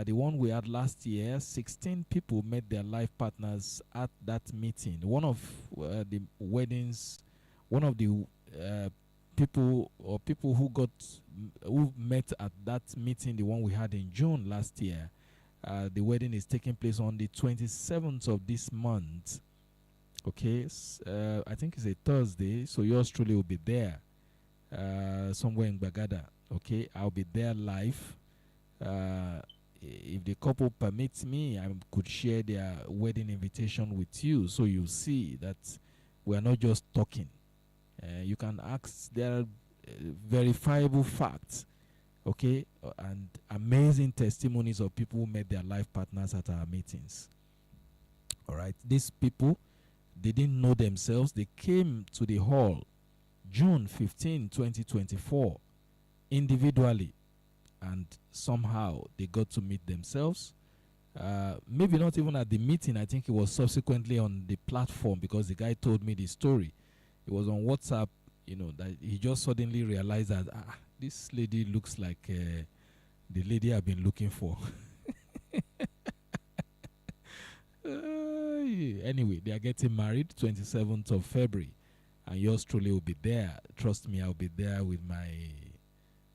The one we had last year, 16 people met their life partners at that meeting. One of the weddings, one of the people who met at that meeting, the one we had in June last year, the wedding is taking place on the 27th of this month. Okay, I think it's a Thursday, so yours truly will be there, somewhere in Bagada. Okay, I'll be there live. If the couple permits me, I could share their wedding invitation with you, so you see that we are not just talking. You can ask. There are verifiable facts, okay, and amazing testimonies of people who met their life partners at our meetings. All right, these people, they didn't know themselves. They came to the hall June 15, 2024, individually, and somehow they got to meet themselves. Maybe not even at the meeting. I think it was subsequently on the platform, because the guy told me the story. It was on WhatsApp that he just suddenly realized that this lady looks like the lady I've been looking for. Anyway, they are getting married 27th of February, and yours truly will be there. Trust me, I'll be there with my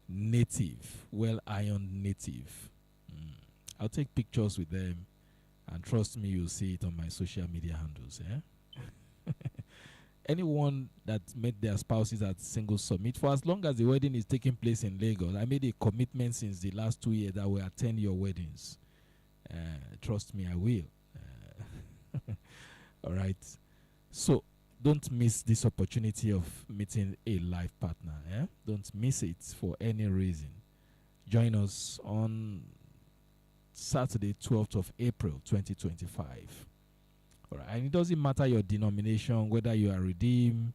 native, well-ironed native. I'll take pictures with them, and trust me, you'll see it on my social media handles. Anyone that met their spouses at Single Summit, for as long as the wedding is taking place in Lagos, I made a commitment since the last 2 years that I will attend your weddings. Trust me, I will. All right. So don't miss this opportunity of meeting a life partner. Don't miss it for any reason. Join us on Saturday, 12th of April, 2025. All right. And it doesn't matter your denomination, whether you are Redeem,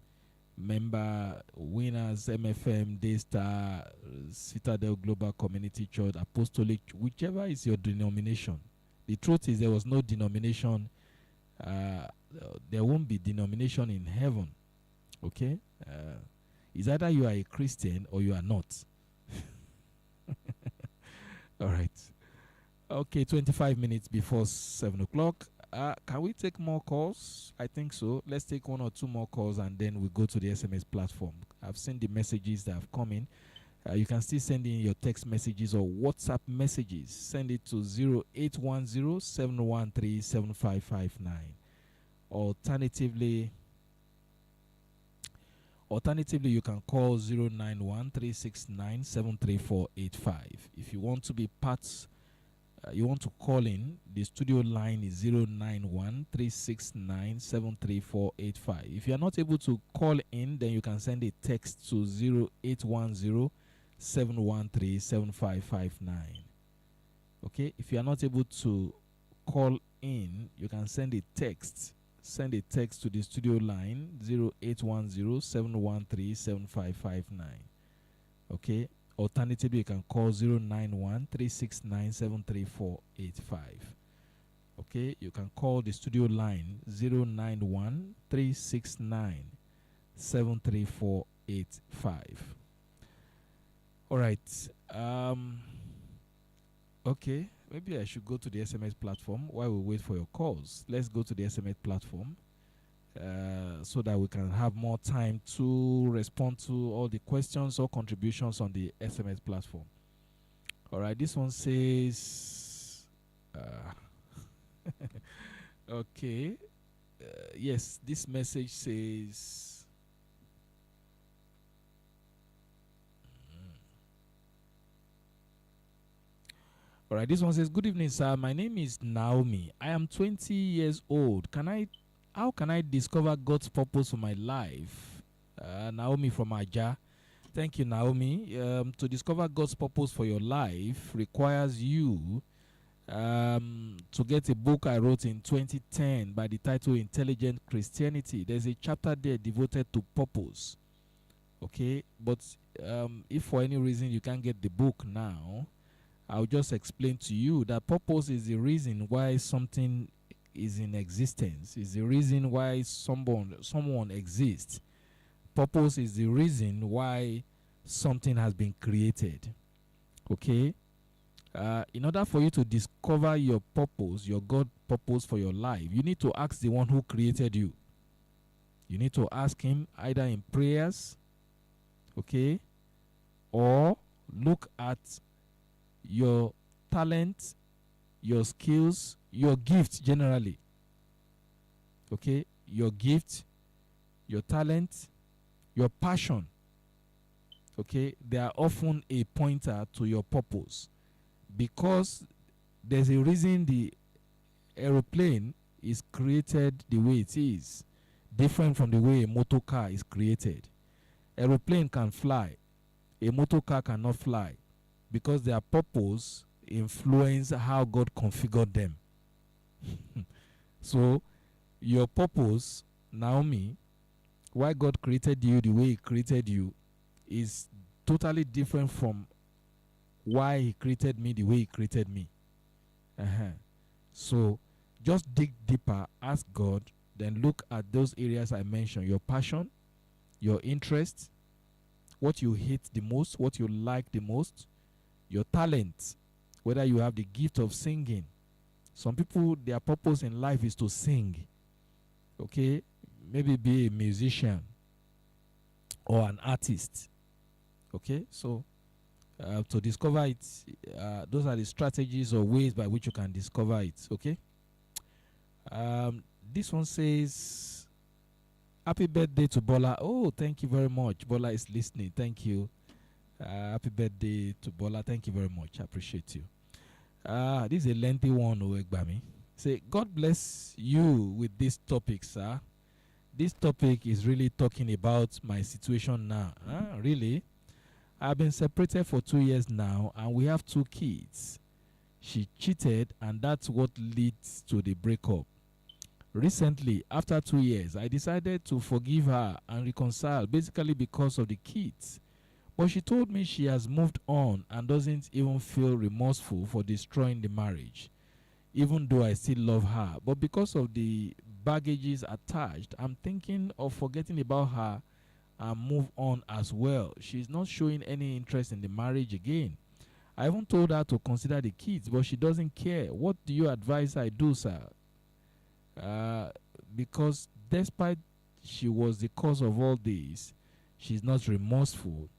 Member, Winners, MFM, Daystar, Citadel Global Community Church, Apostolic, whichever is your denomination. The truth is there was no denomination. There won't be denomination in heaven. Okay? It's either you are a Christian or you are not. All right. Okay, 25 minutes before 7 o'clock. Can we take more calls? I think so. Let's take 1 or 2 more calls and then we go to the SMS platform. I've seen the messages that have come in. You can still send in your text messages or WhatsApp messages. Send it to 0810-713-7559. Alternatively, you can call 091-369-73485. If you want to be part, you want to call in, the studio line is 091-369-73485. If you are not able to call in, then you can send a text to 0810-713-7559. Okay, if you are not able to call in, you can send a text. Send a text to the studio line 0810-713-7559. Okay, alternatively, you can call 091-369-73485. Okay, you can call the studio line 091-369-73485. All right. Okay, maybe I should go to the SMS platform while we wait for your calls. Let's go to the SMS platform so that we can have more time to respond to all the questions or contributions on the SMS platform. All right, this one says, okay, yes, this message says, all right, this one says, good evening, sir. My name is Naomi. I am 20 years old. How can I discover God's purpose for my life? Naomi from Aja. Thank you, Naomi. To discover God's purpose for your life requires you to get a book I wrote in 2010 by the title Intelligent Christianity. There's a chapter there devoted to purpose. Okay, but if for any reason you can't get the book now, I'll just explain to you that purpose is the reason why something is in existence. Is the reason why someone exists. Purpose is the reason why something has been created. Okay? In order for you to discover your purpose, your God purpose for your life, you need to ask the one who created you. You need to ask him either in prayers, okay, or look at your talent, your skills, your gifts generally. Okay? Your gift, your talent, your passion. Okay? They are often a pointer to your purpose. Because there's a reason the aeroplane is created the way it is, different from the way a motor car is created. Aeroplane can fly. A motor car cannot fly. Because their purpose influence how God configured them. So, your purpose, Naomi, why God created you the way he created you, is totally different from why he created me the way he created me. So, just dig deeper, ask God, then look at those areas I mentioned, your passion, your interests, what you hate the most, what you like the most, your talent, whether you have the gift of singing. Some people, their purpose in life is to sing. Okay? Maybe be a musician or an artist. Okay? So, to discover it, those are the strategies or ways by which you can discover it. Okay? This one says, happy birthday to Bola. Oh, thank you very much. Bola is listening. Thank you. Happy birthday to Bola. Thank you very much. I appreciate you. This is a lengthy one, Oegbami. Say, God bless you with this topic, sir. This topic is really talking about my situation now. Really? I've been separated for 2 years now, and we have 2 kids. She cheated, and that's what leads to the breakup. Recently, after 2 years, I decided to forgive her and reconcile, basically because of the kids. But she told me she has moved on and doesn't even feel remorseful for destroying the marriage, even though I still love her. But because of the baggages attached, I'm thinking of forgetting about her and move on as well. She's not showing any interest in the marriage again. I even told her to consider the kids, but she doesn't care. What do you advise I do, sir? Because despite she was the cause of all this, she's not remorseful.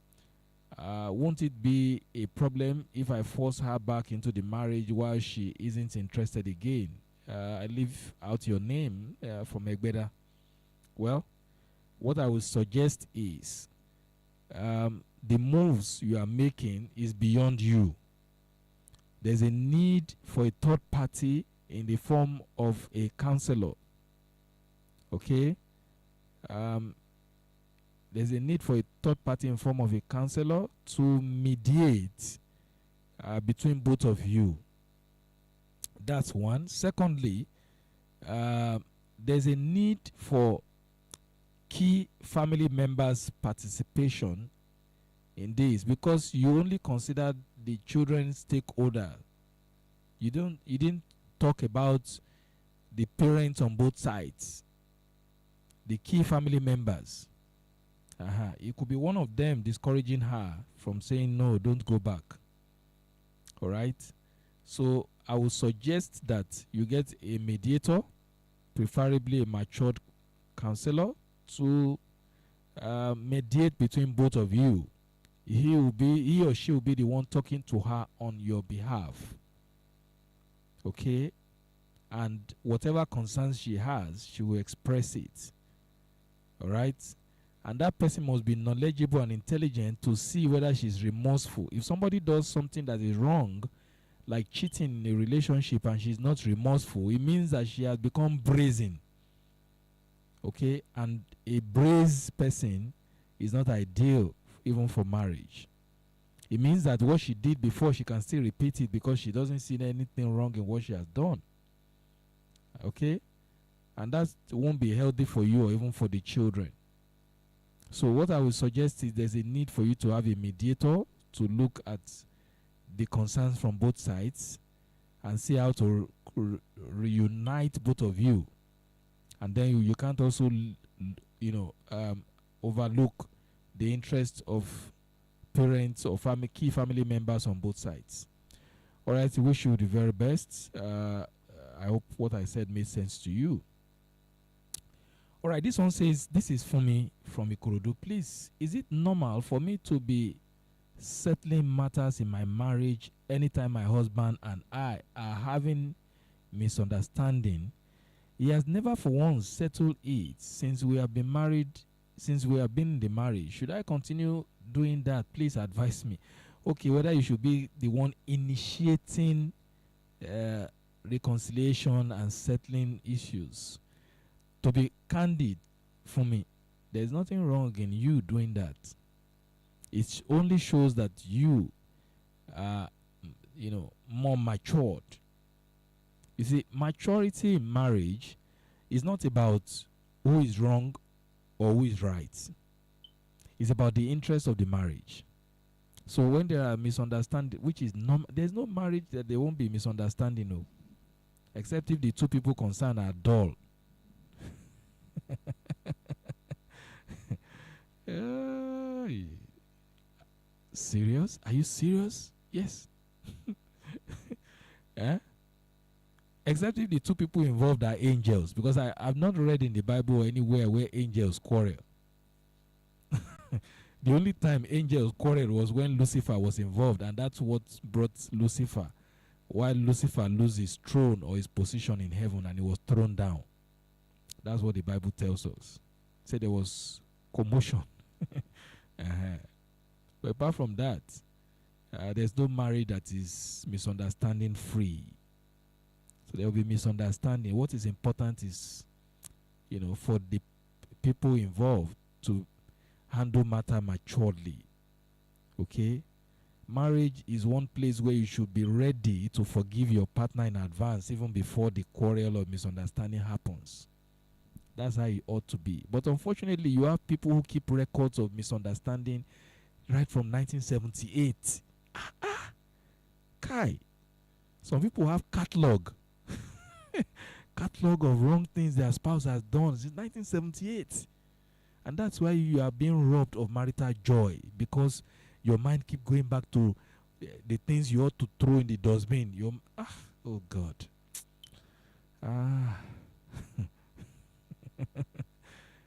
Won't it be a problem if I force her back into the marriage while she isn't interested again? I leave out your name from Egbeda. Well, what I would suggest is the moves you are making is beyond you. There's a need for a third party in the form of a counselor. Okay? There's a need for a third party in form of a counselor to mediate between both of you. That's one. Secondly, there's a need for key family members' participation in this, because you only consider the children's stakeholder. You didn't talk about the parents on both sides, the key family members. It could be one of them discouraging her from saying no, don't go back. All right? So I would suggest that you get a mediator, preferably a matured counselor, to mediate between both of you. He or she will be the one talking to her on your behalf. Okay? And whatever concerns she has, she will express it. All right? And that person must be knowledgeable and intelligent to see whether she's remorseful. If somebody does something that is wrong, like cheating in a relationship, and she's not remorseful, it means that she has become brazen. Okay? And a brazen person is not ideal even for marriage. It means that what she did before, she can still repeat it because she doesn't see anything wrong in what she has done. Okay? And that won't be healthy for you or even for the children. So what I would suggest is there's a need for you to have a mediator to look at the concerns from both sides and see how to reunite both of you. And then you can't also, overlook the interests of parents or key family members on both sides. All right, I wish you the very best. I hope what I said made sense to you. All right, this one says, this is for me from Ikorodu. Please, is it normal for me to be settling matters in my marriage anytime my husband and I are having misunderstanding? He has never for once settled it since we have been married, since we have been in the marriage. Should I continue doing that? Please advise me. Okay, whether you should be the one initiating reconciliation and settling issues. To be candid, for me, there's nothing wrong in you doing that. It only shows that you are, more matured. You see, maturity in marriage is not about who is wrong or who is right. It's about the interest of the marriage. So when there are misunderstandings, which is there's no marriage that there won't be misunderstanding, no. Except if the two people concerned are dull. Serious? Are you serious? Yes. Eh? Except if the two people involved are angels, because I've not read in the Bible anywhere where angels quarrel. The only time angels quarreled was when Lucifer was involved, and that's what brought Lucifer, while Lucifer lose his throne or his position in heaven and he was thrown down. That's what the Bible tells us. Say there was commotion. But apart from that, there's no marriage that is misunderstanding free. So there will be misunderstanding. What is important is, for the people involved to handle matter maturely. Okay? Marriage is one place where you should be ready to forgive your partner in advance, even before the quarrel or misunderstanding happens. That's how it ought to be. But unfortunately, you have people who keep records of misunderstanding right from 1978. Kai. Some people have catalog. Catalog of wrong things their spouse has done since 1978. And that's why you are being robbed of marital joy, because your mind keep going back to the things you ought to throw in the dustbin. Oh God.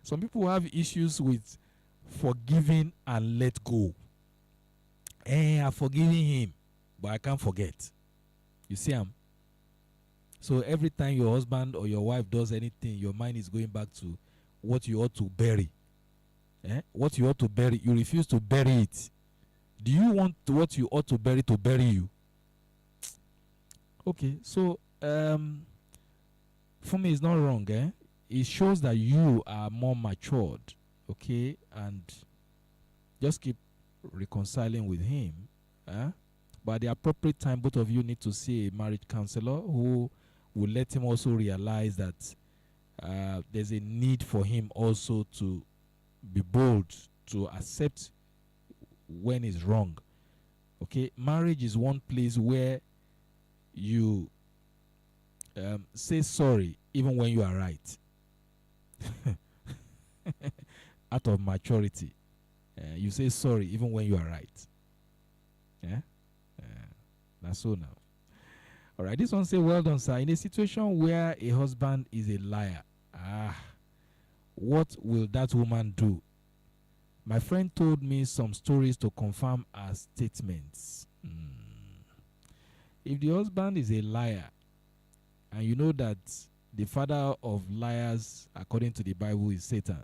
Some people have issues with forgiving and let go. I've forgiven him, but I can't forget. You see him? So every time your husband or your wife does anything, your mind is going back to what you ought to bury. What you ought to bury, you refuse to bury it. Do you want what you ought to bury you? Okay, so for me, it's not wrong. It shows that you are more matured, okay, and just keep reconciling with him. But at the appropriate time, both of you need to see a marriage counselor who will let him also realize that there's a need for him also to be bold, to accept when it's wrong. Okay, marriage is one place where you say sorry even when you are right. Out of maturity, you say sorry even when you are right. That's so now. All right, this one say, well done, sir. In a situation where a husband is a liar, what will that woman do? My friend told me some stories to confirm her statements. If the husband is a liar, and you know that the father of liars, according to the Bible, is Satan,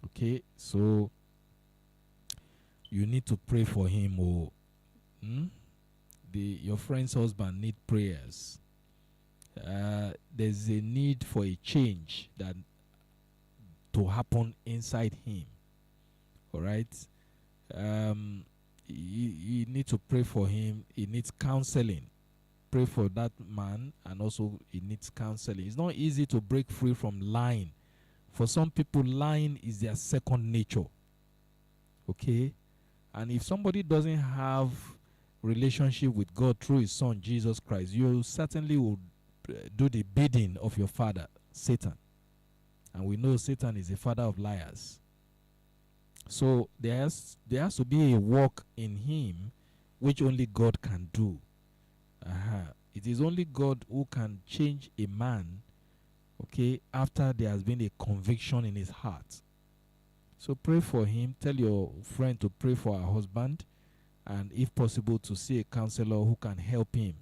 okay, so you need to pray for him. Your friend's husband need prayers. There's a need for a change that to happen inside him. All right, you need to pray for him. He needs counseling. Pray for that man, and also he needs counseling. It's not easy to break free from lying. For some people, lying is their second nature. Okay, and if somebody doesn't have relationship with God through his son Jesus Christ, you certainly will do the bidding of your father Satan, and we know Satan is the father of liars. So there has to be a work in him which only God can do. It is only God who can change a man, okay, after there has been a conviction in his heart. So pray for him. Tell your friend to pray for her husband, and if possible to see a counselor who can help him.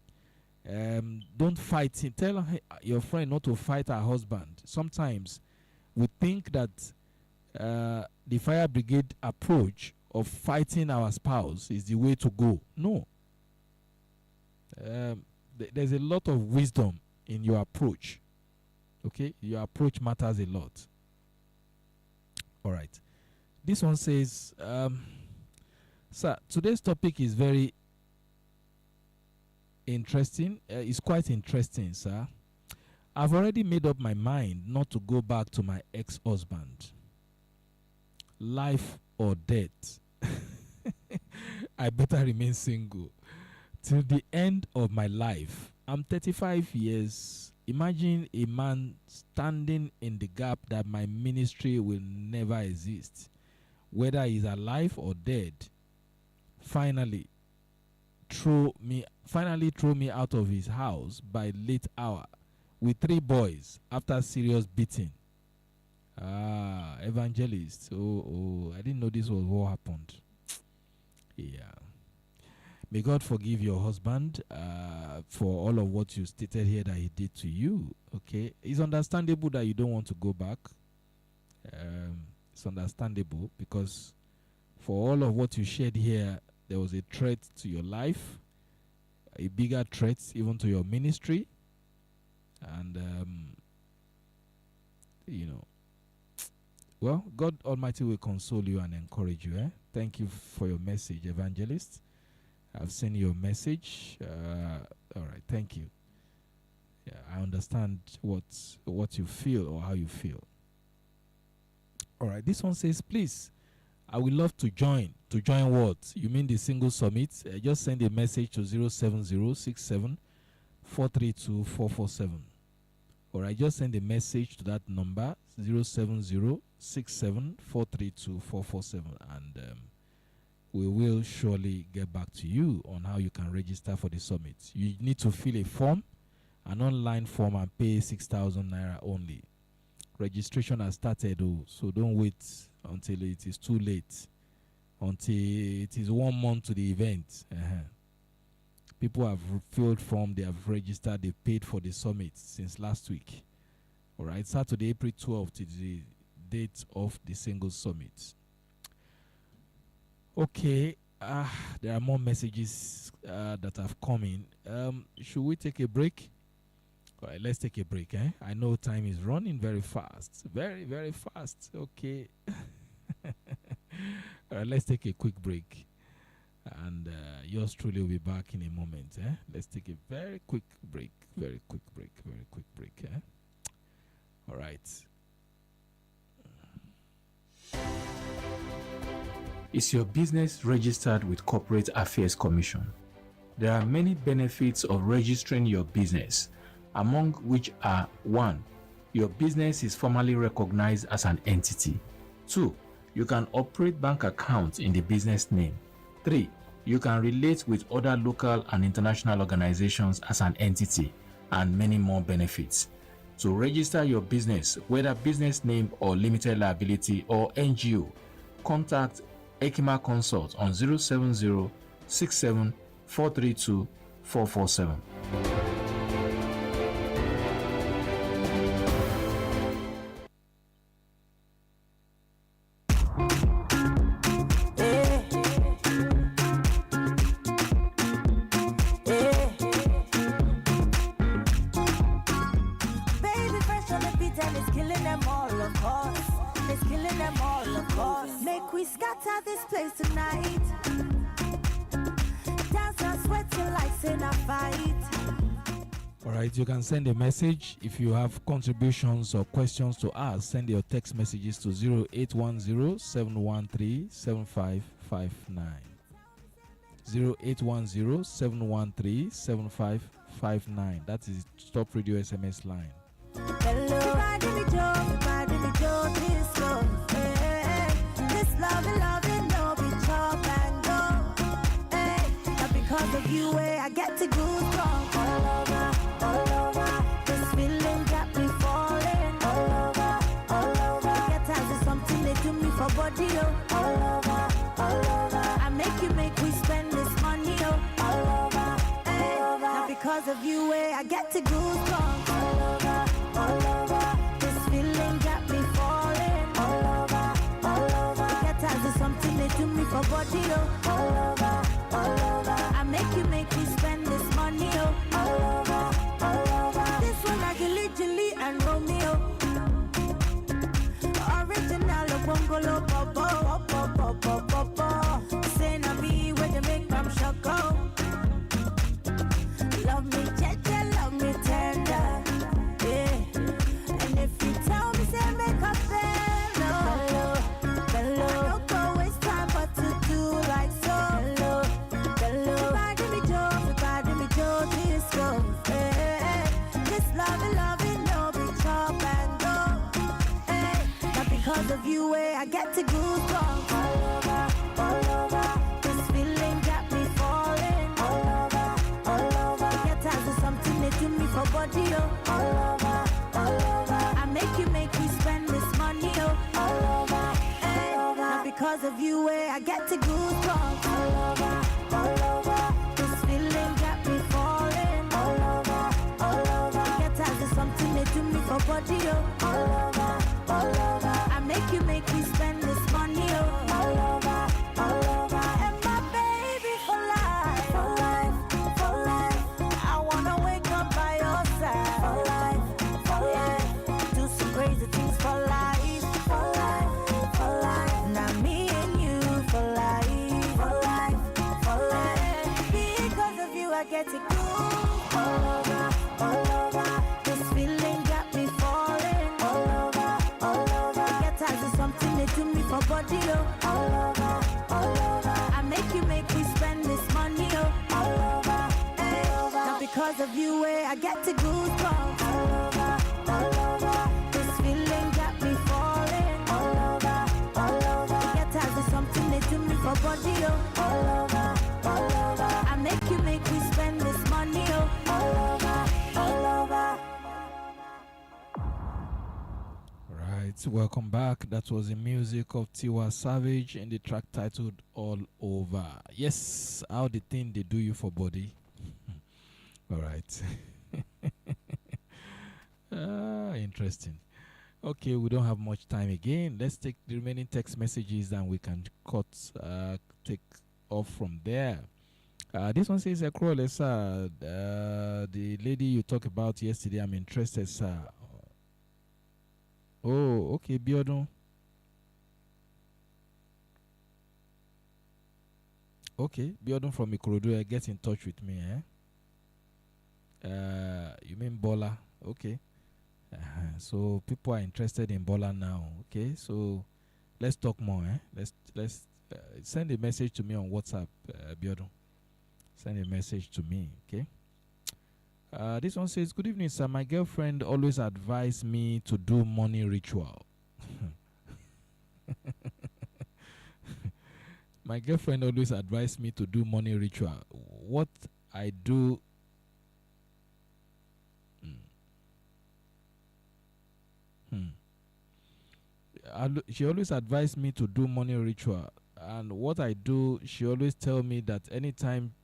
Don't fight him. Tell your friend not to fight her husband. Sometimes we think that the fire brigade approach of fighting our spouse is the way to go. No. There's a lot of wisdom in your approach. Okay? Your approach matters a lot. All right. This one says, sir, today's topic is very interesting. It's quite interesting, sir. I've already made up my mind not to go back to my ex-husband. Life or death. I better remain single till the end of my life. I'm 35 years. Imagine a man standing in the gap that my ministry will never exist. whether he's alive or dead, finally throw me out of his house by late hour with 3 boys after serious beating. Evangelist. Oh, I didn't know this was what happened. Yeah. May God forgive your husband for all of what you stated here that he did to you. Okay. It's understandable that you don't want to go back. It's understandable because for all of what you shared here, there was a threat to your life, a bigger threat even to your ministry. And, well, God Almighty will console you and encourage you. Thank you for your message, Evangelist. I've seen your message. All right, thank you. Yeah, I understand what you feel or how you feel. All right, this one says, please, I would love to join. To join what? You mean the single summit? Just send a message to 07067 432 447. All right, just send a message to that number, 07067 432 447, and we will surely get back to you on how you can register for the summit. You need to fill a form, an online form, and pay 6,000 naira only. Registration has started, so don't wait until it is too late, until it is 1 month to the event. People have filled form, they have registered, they paid for the summit since last week. All right, Saturday, April 12th is the date of the single summit. Okay, there are more messages that have come in. Should we take a break? All right, let's take a break. I know time is running very fast. Very, very fast. Okay. All right, let's take a quick break. And yours truly will be back in a moment. Let's take a very quick break. Very quick break. All right. Is your business registered with Corporate Affairs Commission? There are many benefits of registering your business, among which are 1. Your business is formally recognized as an entity. 2. You can operate bank accounts in the business name. 3. You can relate with other local and international organizations as an entity, and many more benefits. To register your business, whether business name or limited liability or NGO, contact Ekima Consult on 070 67 432 447. You can send a message. If you have contributions or questions to us, send your text messages to 0810-713-7559. 0810-713-7559. That is Stop Radio SMS line. Because of you, I get to go strong all over. This feeling got me falling all over. Get as is something they do me for body, all over. I make we spend this money, all over. Now because of you, I get to go strong all over. This feeling got me falling all over. Get as is something they do me for body, all over. I make we spend this money, all over. This one like Julie and Romeo. Original Bongolo Popo. Say na me where they make them shoko. Love me jeje, love me tender. Yeah. And if you tell me say make a fellow. I don't go waste time but to do like so. Everybody me Joe, this go. This love, no be chop and go. Not because of you, I get to go strong. body, oh, all over, all over. I make you spend this money, oh, all over, all over. Now because of you, I get to goosebumps, all over, all over. This feeling got me falling, all over, all over. Get as if something they do me for body, oh, all over, all over. I make you spend this money, oh, all over, all over. And my baby for life, for life, for life. I wanna wake up by your side, for life, for life. Do some crazy things for life, for life, for life. Now me and you for life, for life, for life. Because of you I get to go all over, all over. This feeling got me falling all over, all over. Get as if something they do me for body, oh, all over, all over. I make you spend this money, oh, all over, all over. Now because of you, I get to goosebumps all over, all over. This feeling got me falling all over, all over. Get as if something they do me for body, oh, all over, all over. I make you spend this money, oh, all over, all over. Right, welcome back. That was the music of Tiwa Savage and the track titled All Over. Yes, how the thing they do you for body. All right. Interesting. Okay, we don't have much time again. Let's take the remaining text messages and we can take off from there. This one says, sir, the lady you talked about yesterday, I'm interested, sir. Oh, okay, Biodun. Okay, Biodun from Ikorodu, get in touch with me, you mean Bola? Okay. So people are interested in Bola now. Okay, so let's talk more. Let's send a message to me on WhatsApp, Biodun. Send a message to me. Okay. This one says, good evening, sir. My girlfriend always advised me to do money ritual. My girlfriend always advised me to do money ritual. What I do... She always advised me to do money ritual. And what I do, she always tell me that anytime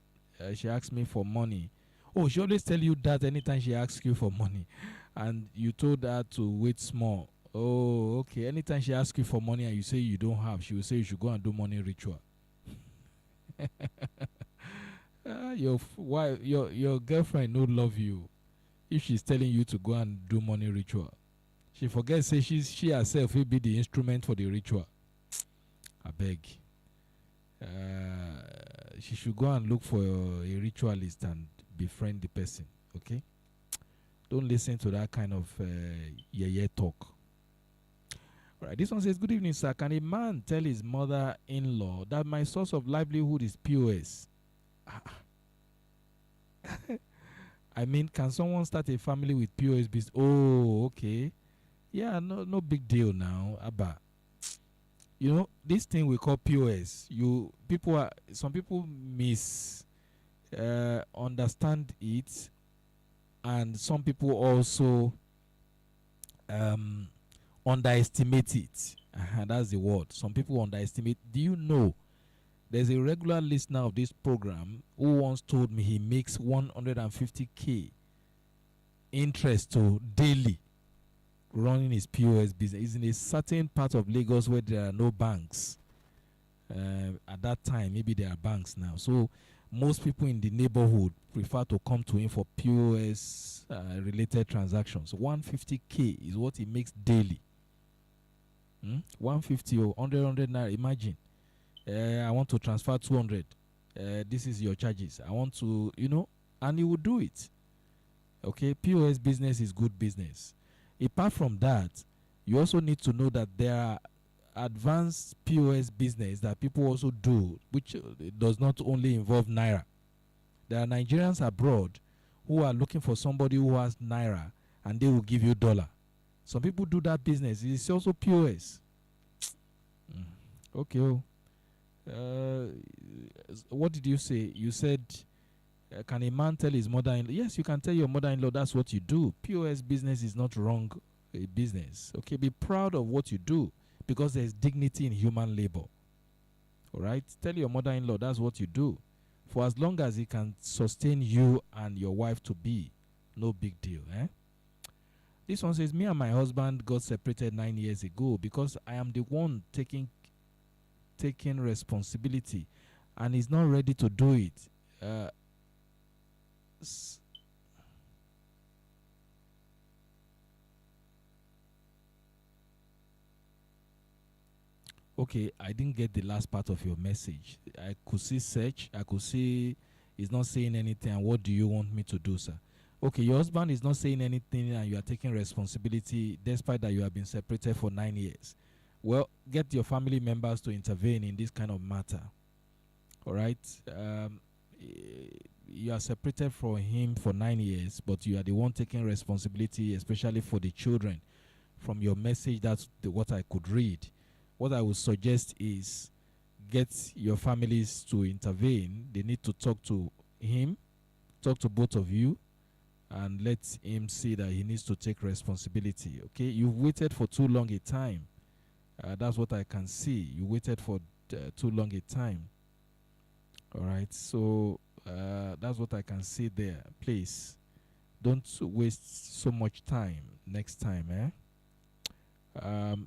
she asks me for money... Oh, she always tell you that anytime she asks you for money. And you told her to wait small. Oh, okay. Anytime she asks you for money and you say you don't have, she will say you should go and do money ritual. Your girlfriend no love you if she's telling you to go and do money ritual. She forgets, say she herself will be the instrument for the ritual. I beg. She should go and look for a ritualist and befriend the person. Okay? Don't listen to that kind of talk. All right, this one says, good evening, sir. Can a man tell his mother-in-law that my source of livelihood is POS? I mean, can someone start a family with POS business? Oh, okay. Yeah, no big deal now, Abba. You know, this thing we call POS, some people understand it, and some people also underestimate it. That's the word. Some people underestimate. Do you know there's a regular listener of this program who once told me he makes 150K interest to daily running his POS business? He's in a certain part of Lagos where there are no banks. At that time, maybe there are banks now. So most people in the neighborhood prefer to come to him for POS related transactions. 150K is what he makes daily. 150 or 100 naira. Imagine, I want to transfer 200. This is your charges. I want to, and he will do it. Okay, POS business is good business. Apart from that, you also need to know that there are advanced POS business that people also do, which does not only involve naira. There are Nigerians abroad who are looking for somebody who has naira, and they will give you dollar. Some people do that business. It's also POS. Okay. What did you say? You said Can a man tell his mother-in-law? Yes, you can tell your mother-in-law that's what you do. POS business is not wrong business. Okay, be proud of what you do because there's dignity in human labor. All right, tell your mother-in-law that's what you do. For as long as it can sustain you and your wife to be, no big deal. This one says, me and my husband got separated 9 years ago because I am the one taking responsibility and he's not ready to do it. Okay, I didn't get the last part of your message. I could see search. I could see he's not saying anything. And what do you want me to do, sir? Okay, your husband is not saying anything and you are taking responsibility despite that you have been separated for 9 years. Well, get your family members to intervene in this kind of matter. All right? You are separated from him for 9 years, but you are the one taking responsibility, especially for the children. From your message, that's what I could read. What I would suggest is get your families to intervene. They need to talk to him, talk to both of you, and let him see that he needs to take responsibility. Okay, you've waited for too long a time. That's what I can see. You waited for too long a time. All right, so that's what I can see there. Please don't waste so much time next time.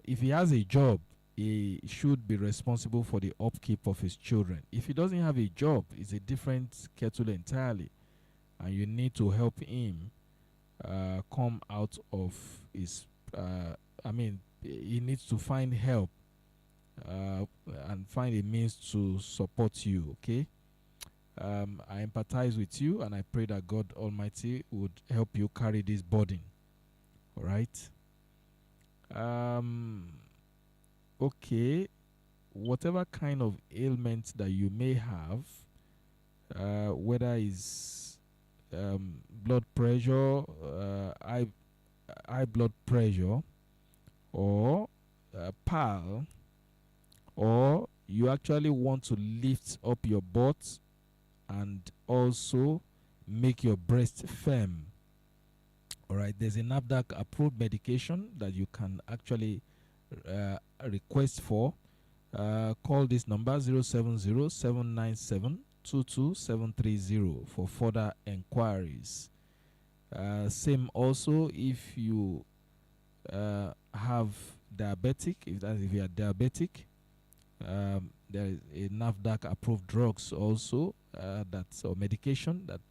If he has a job, he should be responsible for the upkeep of his children. If he doesn't have a job, it's a different kettle entirely, and you need to help him come out of his he needs to find help and find a means to support you. Okay, I empathize with you, and I pray that God Almighty would help you carry this burden. All right. Okay, whatever kind of ailment that you may have, whether it's blood pressure, high blood pressure, or PAL, or you actually want to lift up your butt and also make your breast firm. All right, there's a NAFDAC approved medication that you can actually request for. Call this number 070-797-22730 for further enquiries. Same also if you have diabetic, if you are diabetic, there is a NAFDAC approved drugs also or medication that